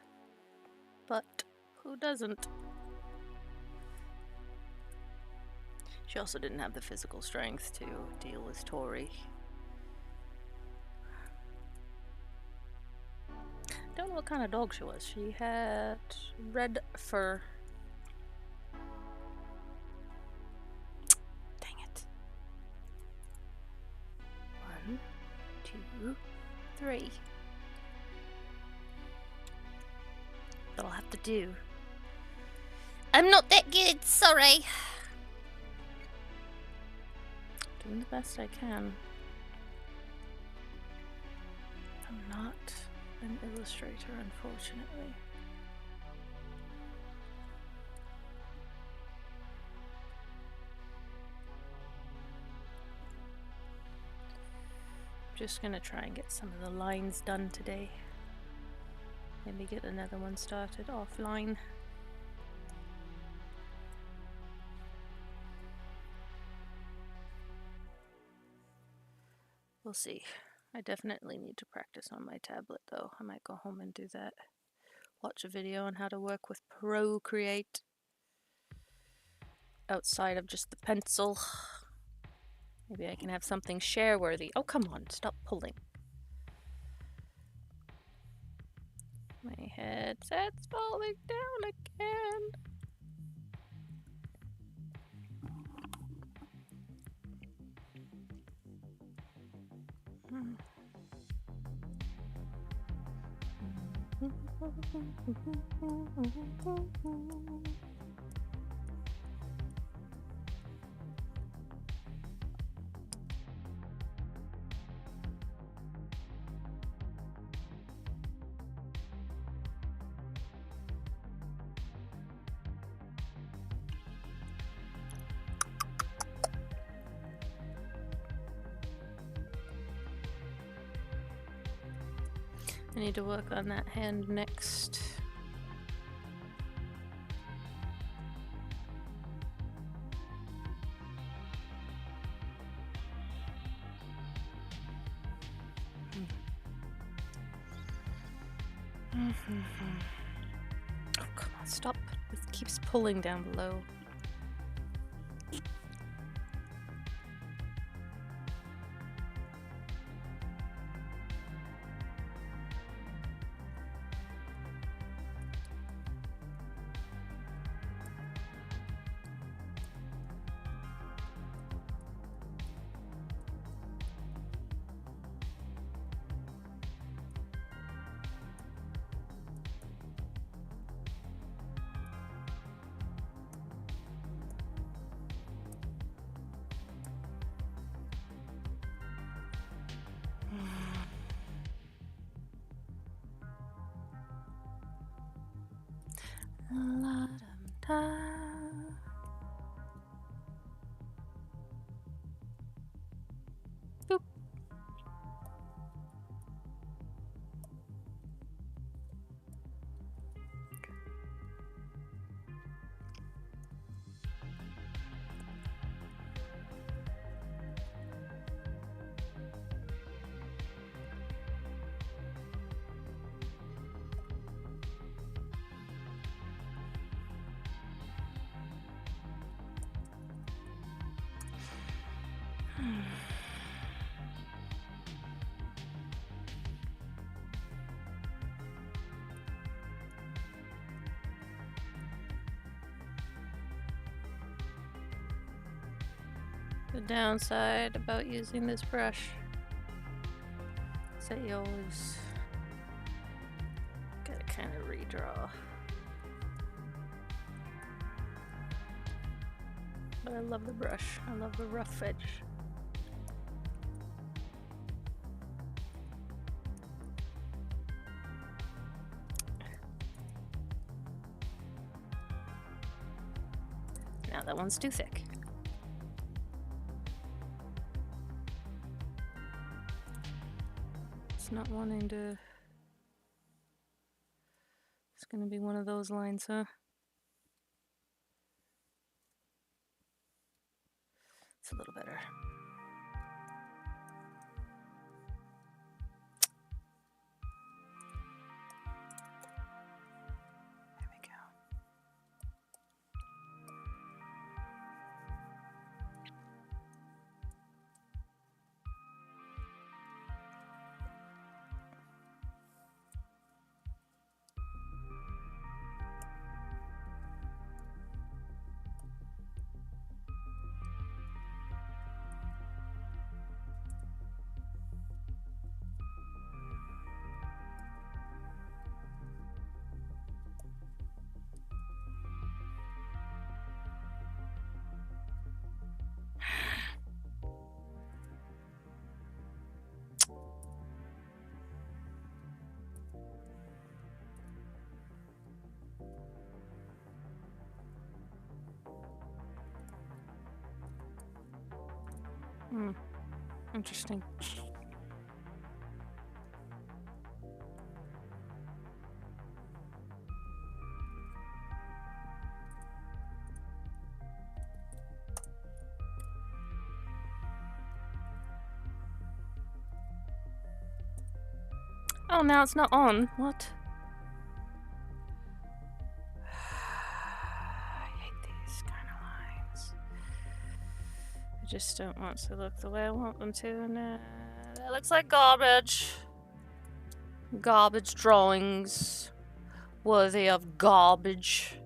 But who doesn't? She also didn't have the physical strength to deal with Tori. don't know what kind of dog she was. She had red fur. Dang it. 1, 2, 3. That'll have to do. I'm not that good, sorry. Doing the best I can. I'm not an illustrator, unfortunately. Just gonna try and get some of the lines done today. Maybe get another one started offline. We'll see. I definitely need to practice on my tablet though. I might go home and do that. Watch a video on how to work with Procreate outside of just the pencil. Maybe I can have something share-worthy. Oh, come on, stop pulling. My headset's falling down again. I need to work on that hand next. Oh, come on, stop. It keeps pulling down below. Boop. The downside about using this brush is that you always gotta kind of redraw. But I love the brush. I love the rough edge. Now that one's too thick. It's not wanting to... It's gonna be one of those lines, huh? It's a little better. There we go. Interesting. Oh, now it's not on. What? I hate these kind of lines. I just don't want to look the way I want them to, and that looks like garbage. Garbage drawings. Worthy of garbage.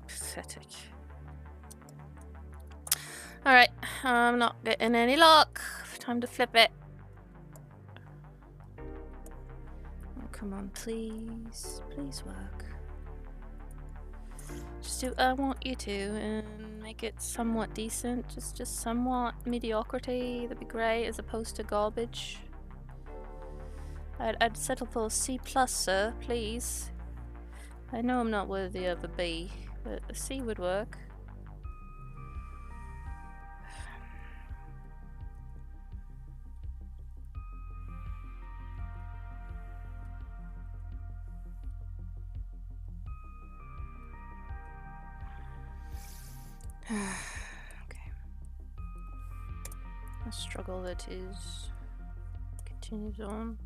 Pathetic. Alright, I'm not getting any luck. Time to flip it. Oh, come on, please. Please work. Just do what I want you to and make it somewhat decent. Just somewhat mediocrity. That'd be great, as opposed to garbage. I'd settle for a C+, sir, please. I know I'm not worthy of a B, but a C would work. Okay. A struggle that is continues on.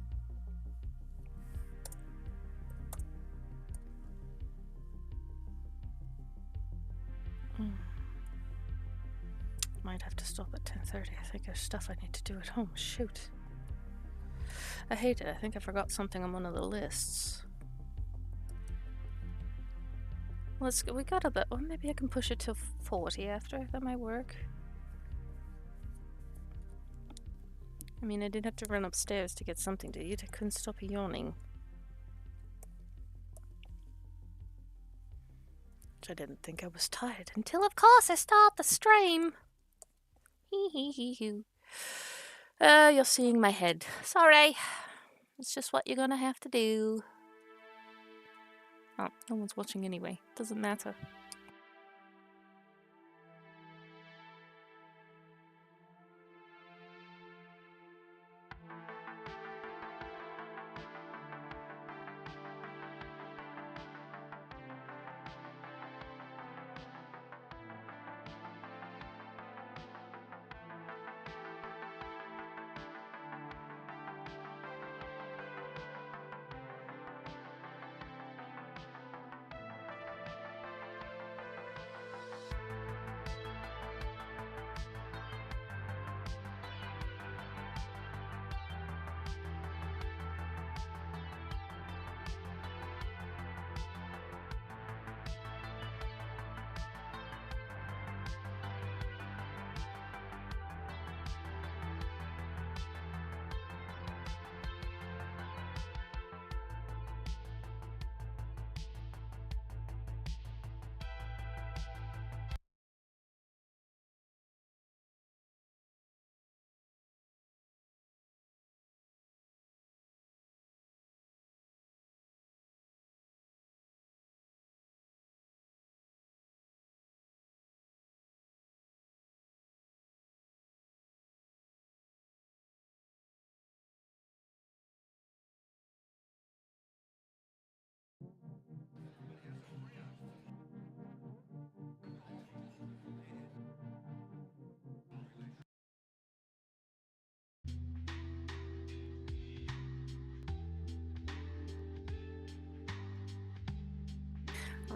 Might have to stop at 10:30. I think there's stuff I need to do at home. Shoot. I hate it. I think I forgot something on one of the lists. We got a bit. Well, maybe I can push it to 40 after. That might work. I mean, I did have to run upstairs to get something to eat. I couldn't stop yawning. Which I didn't think I was tired until, of course, I start the stream. Hee. You're seeing my head. Sorry. It's just what you're gonna have to do. Oh, no one's watching anyway. Doesn't matter.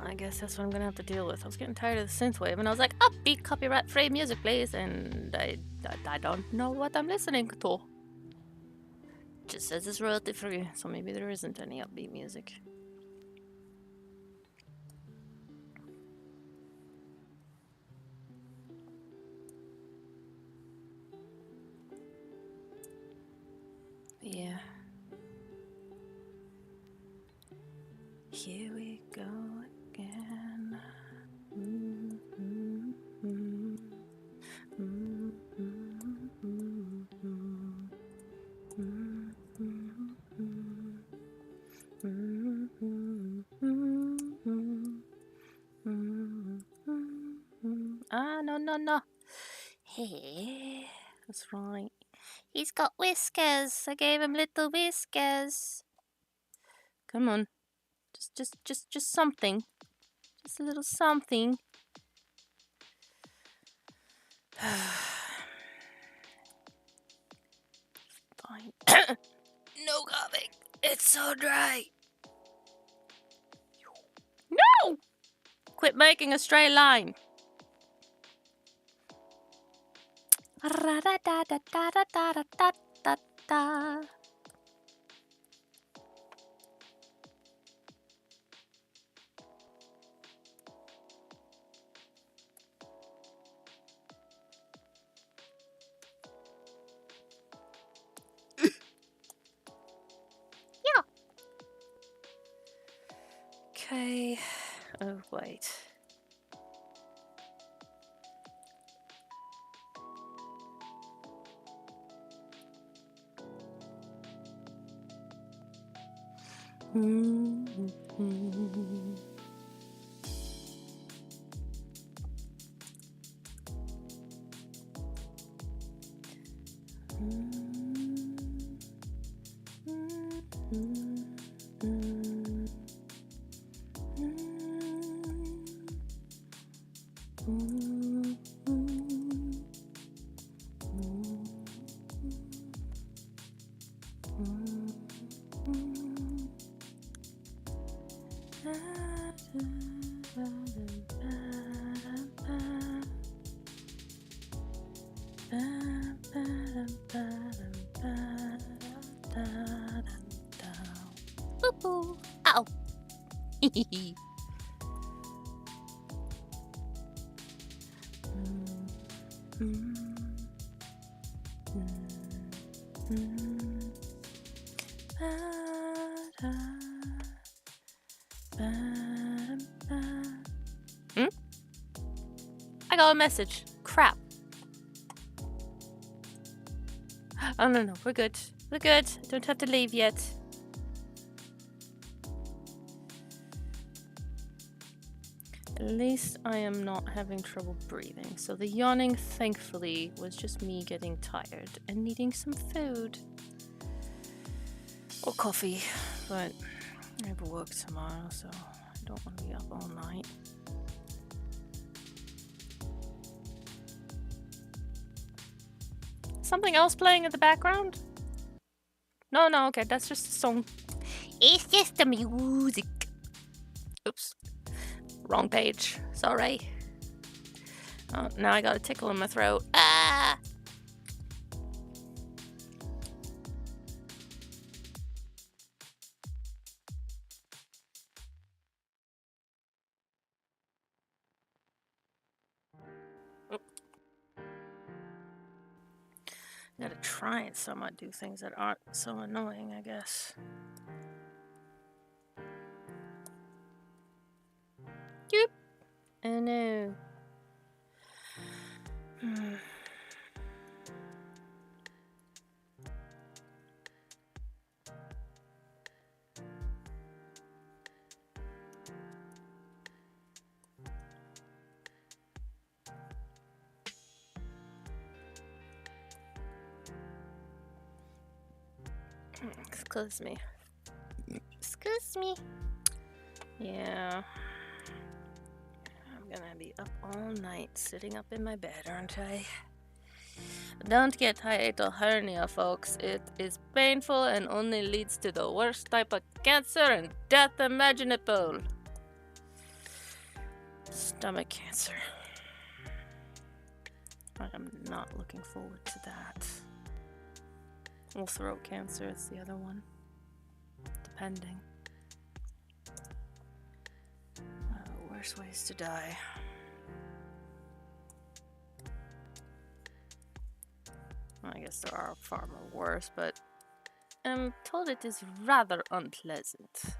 I guess that's what I'm gonna have to deal with. I was getting tired of the synthwave, and I was like, upbeat, copyright-free music, please. And I don't know what I'm listening to. Just says it's royalty-free, so maybe there isn't any upbeat music. Yeah. Here we go again. Ah, no, no, no. Hey, that's right. He's got whiskers. I gave him little whiskers. Come on. Just something. Just a little something. Fine. No coughing. It's so dry. No! Quit making a straight line. Ra-da-da-da-da-da-da-da-da. Yeah. Okay. Oh, wait. Boo-boo. Ow. I got a message. Crap. Oh, no, we're good. We're good. Don't have to leave yet. At least I am not having trouble breathing. So the yawning, thankfully, was just me getting tired and needing some food. Or coffee. But I have work tomorrow, so I don't want to be up all night. Something else playing in the background? No, okay, that's just a song. It's just the music. Oops. Wrong page. Sorry. Oh, now I got a tickle in my throat. Ah! Gotta try and somewhat do things that aren't so annoying, I guess. Doop. Oh no. Excuse me. Excuse me. Yeah. I'm gonna be up all night sitting up in my bed, aren't I? Don't get hiatal hernia, folks. It is painful and only leads to the worst type of cancer and death imaginable. Stomach cancer. I'm not looking forward to that. Or throat cancer is the other one. Depending. Worse ways to die. Well, I guess there are far more worse, but I'm told it is rather unpleasant.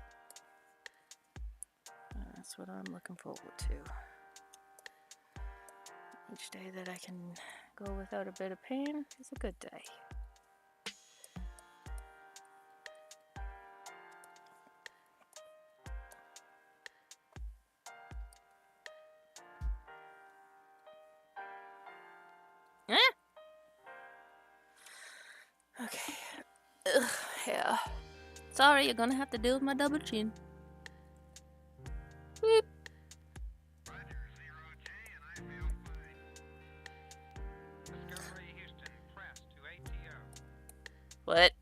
That's what I'm looking forward to. Each day that I can go without a bit of pain is a good day. yeah. Sorry, you're gonna have to deal with my double chin. Beep. What?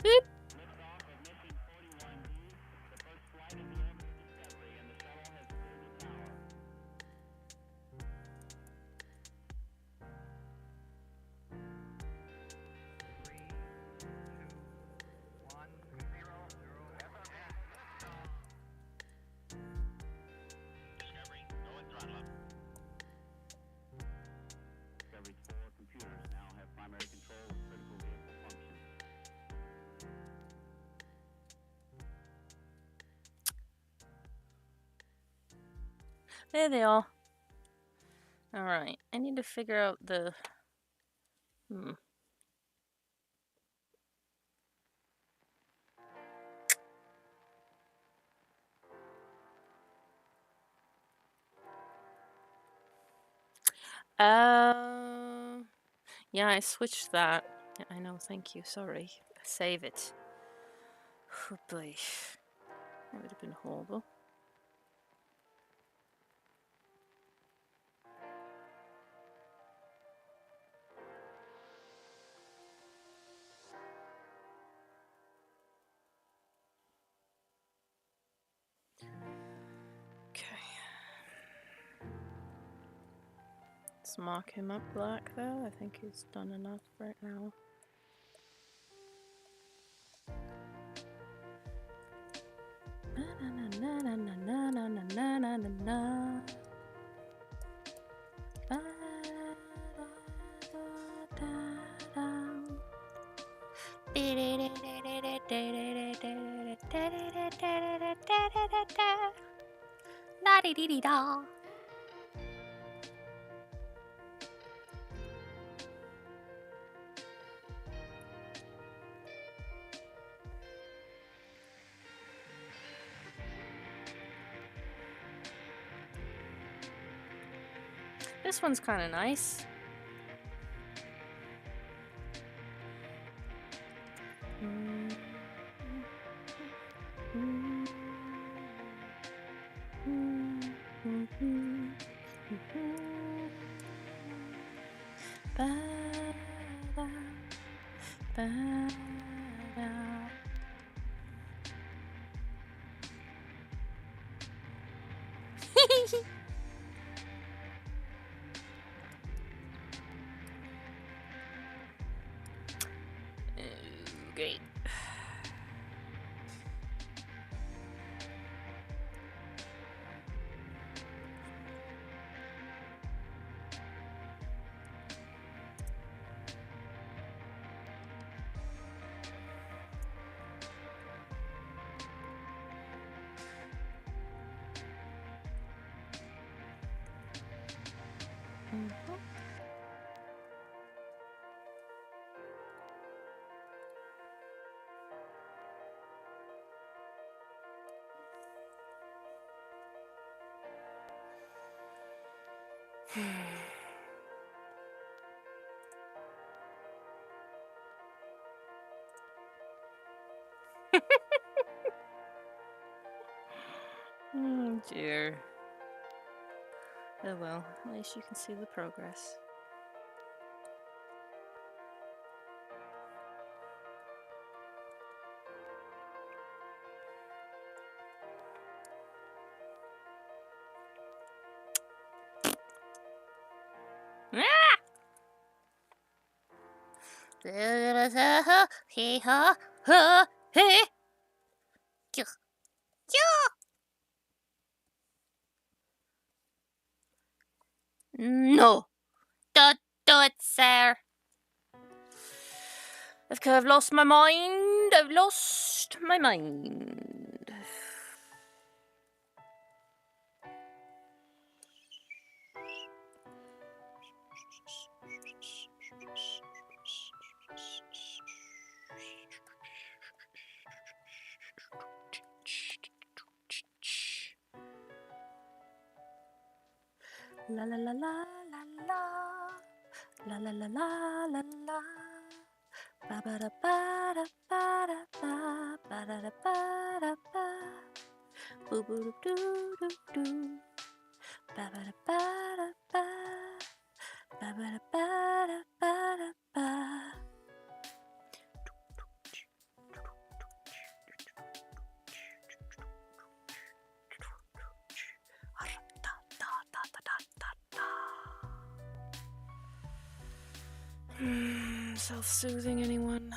Beep. There they are. Alright, I need to figure out the... Yeah, I switched that. Yeah, I know, thank you, sorry. Save it. Oh boy. That would have been horrible. Okay. Let's mark him up black though. I think he's done enough right now. La-dee-dee-dee-da. This one's kind of nice. Great. Oh dear. Oh well, at least you can see the progress. No! Don't do it, sir! I've lost my mind. I've lost my mind. La la la la la la. La la la la la la. Ba ba da ba da ba da ba ba da da ba da ba. Boo boo doo doo doo. Ba ba da ba da ba. Ba ba da ba da ba da ba. Self-soothing, anyone?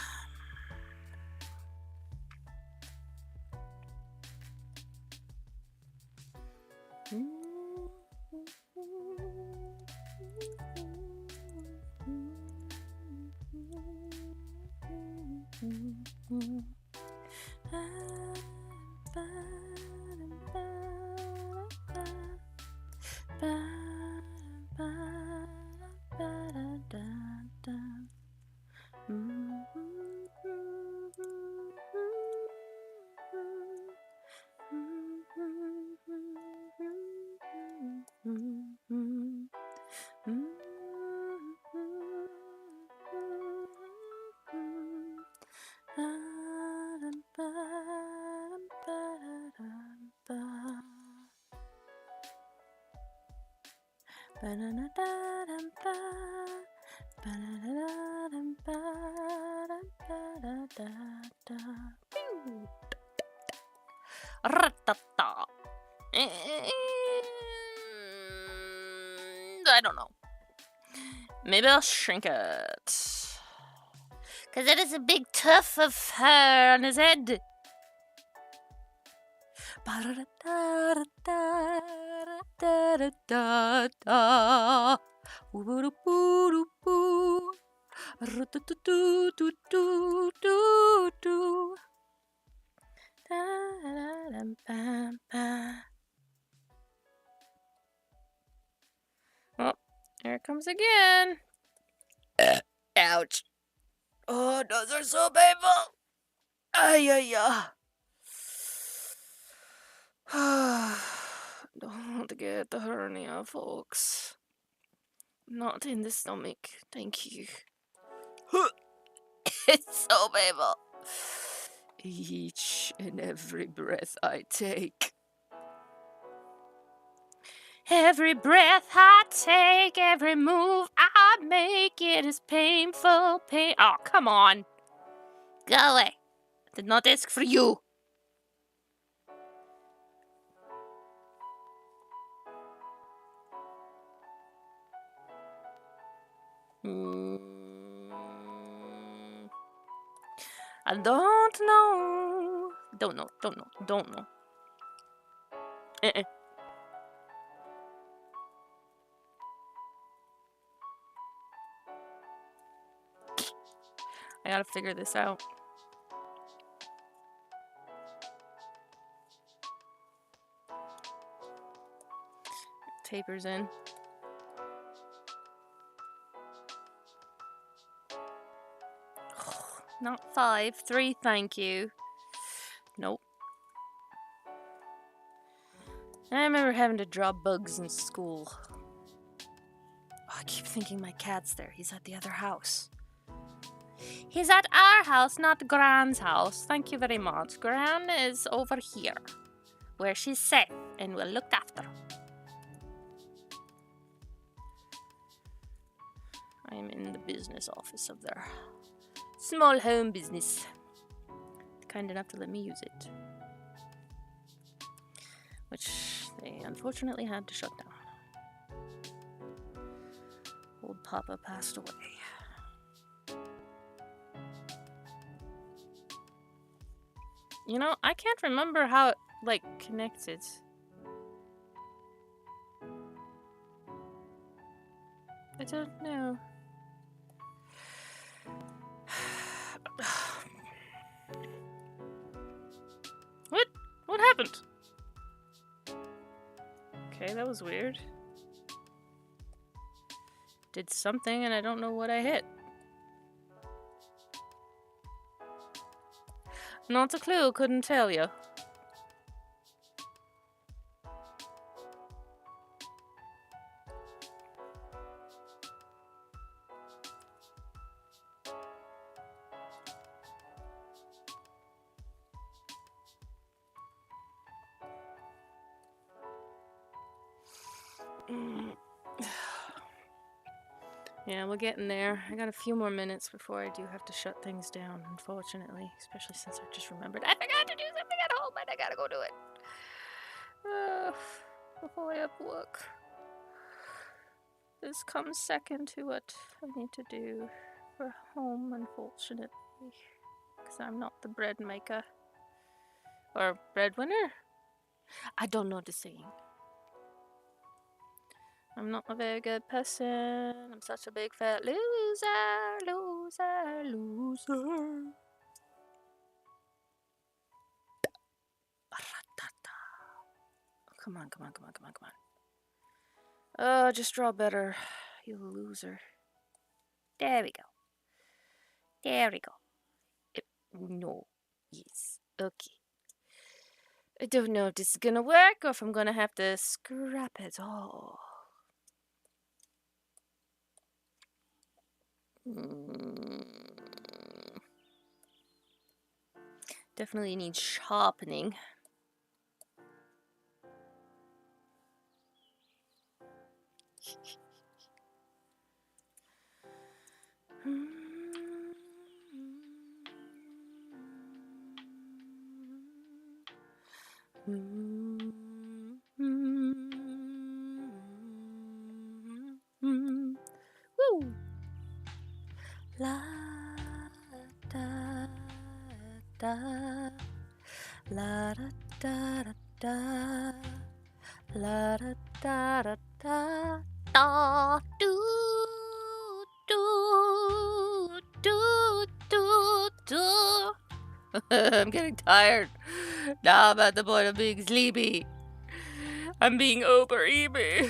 Ratata. I don't know. Maybe I'll shrink it. Because it is a big tuft of hair on his head. Oh, here it comes again. Ouch. Oh, those are so painful. Ay, ay, ay. Don't get the hernia, folks. Not in the stomach. Thank you. It's so painful. Each and every breath I take. Every breath I take, every move I make, it is painful, Oh, come on. Go away. I did not ask for you. I don't know. Don't know. I gotta figure this out. Tapers in. Not 5, 3, thank you. Nope. I remember having to draw bugs in school. Oh, I keep thinking my cat's there. He's at the other house. He's at our house, not Gran's house. Thank you very much. Gran is over here, where she's safe and we're looked after. I am in the business office of their small home business. Kind enough to let me use it. Which they unfortunately had to shut down. Old Papa passed away. You know, I can't remember how it, connected. I don't know. What happened? Okay, that was weird. Did something and I don't know what I hit. Not a clue, couldn't tell you. Mm. Yeah, we're getting there. I got a few more minutes before I do have to shut things down, unfortunately. Especially since I just remembered I forgot to do something at home and I gotta go do it. Before I have work. This comes second to what I need to do for home, unfortunately. Because I'm not the bread maker. Or breadwinner? I don't know the saying. I'm not a very good person. I'm such a big fat loser, loser, loser. Come on, come on, come on, come on, come on. Just draw better, you loser. There we go. There we go. No. Yes. Okay. I don't know if this is gonna work or if I'm gonna have to scrap it all. Definitely needs sharpening. Woo! La da da la da da da la da da da da da do do do do do. I'm getting tired. Now I'm at the point of being sleepy. I'm being over easy.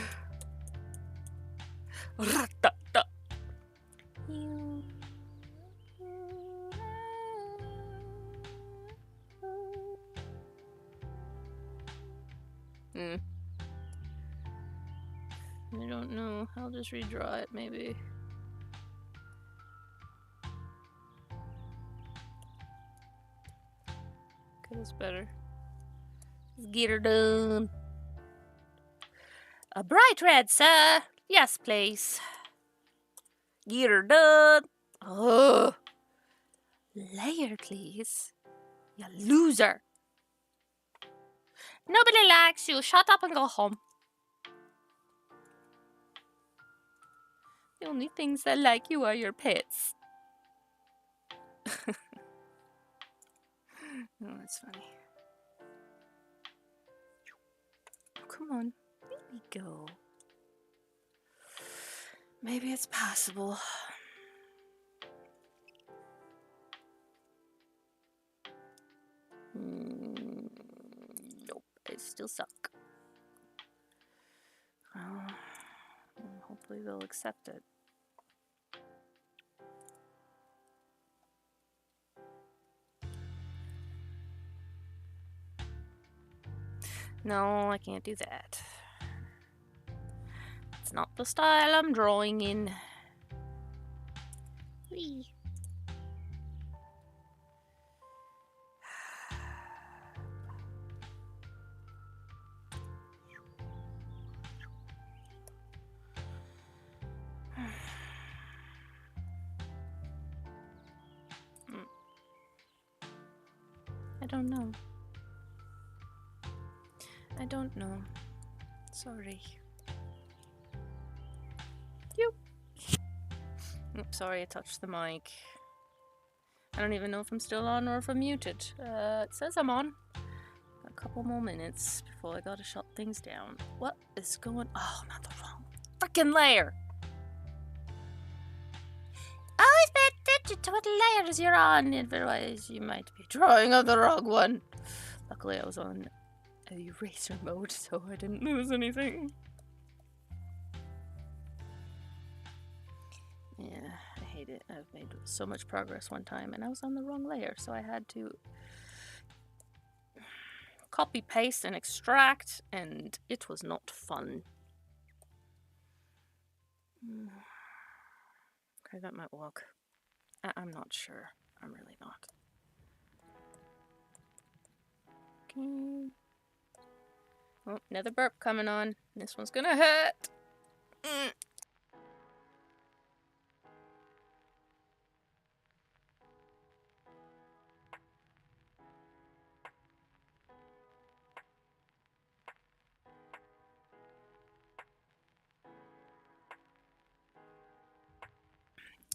I don't know. I'll just redraw it, maybe. Okay, that's better. Let's get her done. A bright red, sir. Yes, please. Get her done. Oh. Layer, please. You loser. Nobody likes you. Shut up and go home. The only things that like you are your pets. Oh, that's funny. Oh, come on. Maybe go. Maybe it's possible. Nope. I still suck. Well, hopefully they'll accept it. No, I can't do that. It's not the style I'm drawing in. Whee. I don't know. I don't know. Sorry. Oops, sorry, I touched the mic. I don't even know if I'm still on or if I'm muted. It says I'm on. A couple more minutes before I gotta shut things down. What is going? Oh, not the wrong freaking layer. Always pay attention to what layers you're on, otherwise you might be drawing on the wrong one. Luckily, I was on eraser mode, so I didn't lose anything. Yeah, I hate it. I've made so much progress one time, and I was on the wrong layer, so I had to copy, paste, and extract, and it was not fun. Okay, that might work. I'm not sure. I'm really not. Okay. Oh, another burp coming on. This one's gonna hurt. Mm.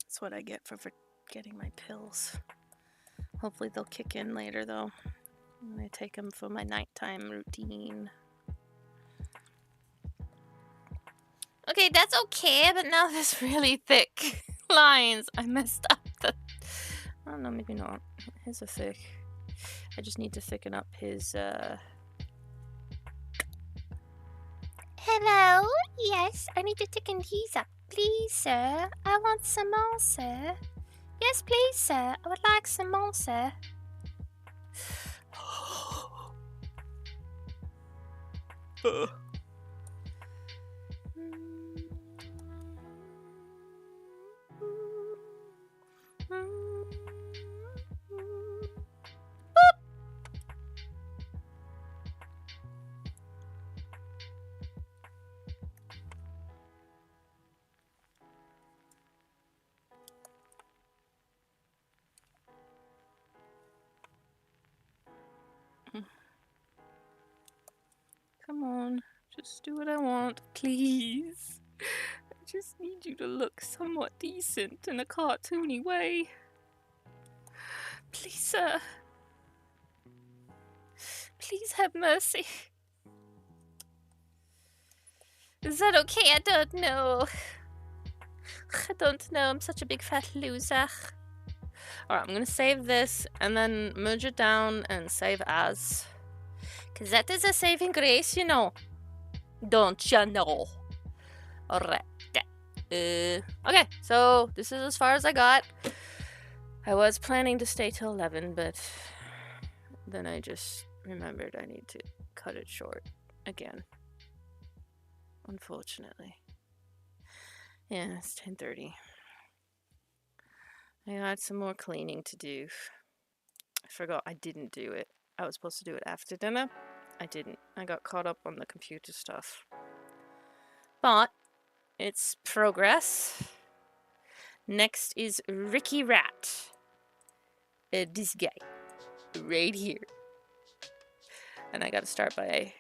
That's what I get for forgetting my pills. Hopefully they'll kick in later though. When I take them for my nighttime routine. Okay, that's okay, but now there's really thick lines. I messed up the... I don't know, maybe not. His are thick. I just need to thicken up his, Hello? Yes, I need to thicken these up. Please, sir. I want some more, sir. Yes, please, sir. I would like some more, sir. Come on, just do what I want, please. I just need you to look somewhat decent in a cartoony way. Please, sir. Please have mercy. Is that okay? I don't know. I don't know. I'm such a big fat loser. Alright, I'm gonna save this and then merge it down and save as. Because that is a saving grace, you know. Don't you know? Alright. Okay, so this is as far as I got. I was planning to stay till 11, but then I just remembered I need to cut it short again. Unfortunately. Yeah, it's 10:30. I got some more cleaning to do. I forgot I didn't do it. I was supposed to do it after dinner. I didn't. I got caught up on the computer stuff. But it's progress. Next is Ricky Rat. This guy. Right here. And I gotta start by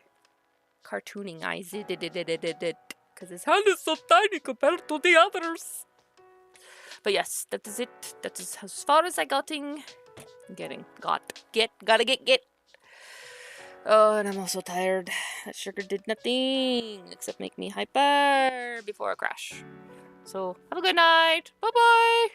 cartooning eyes. Because his hand is so tiny compared to the others. But yes, that is it. That is as far as I gotta get. Oh, and I'm also tired. That sugar did nothing except make me hyper before I crash. So, have a good night. Bye-bye.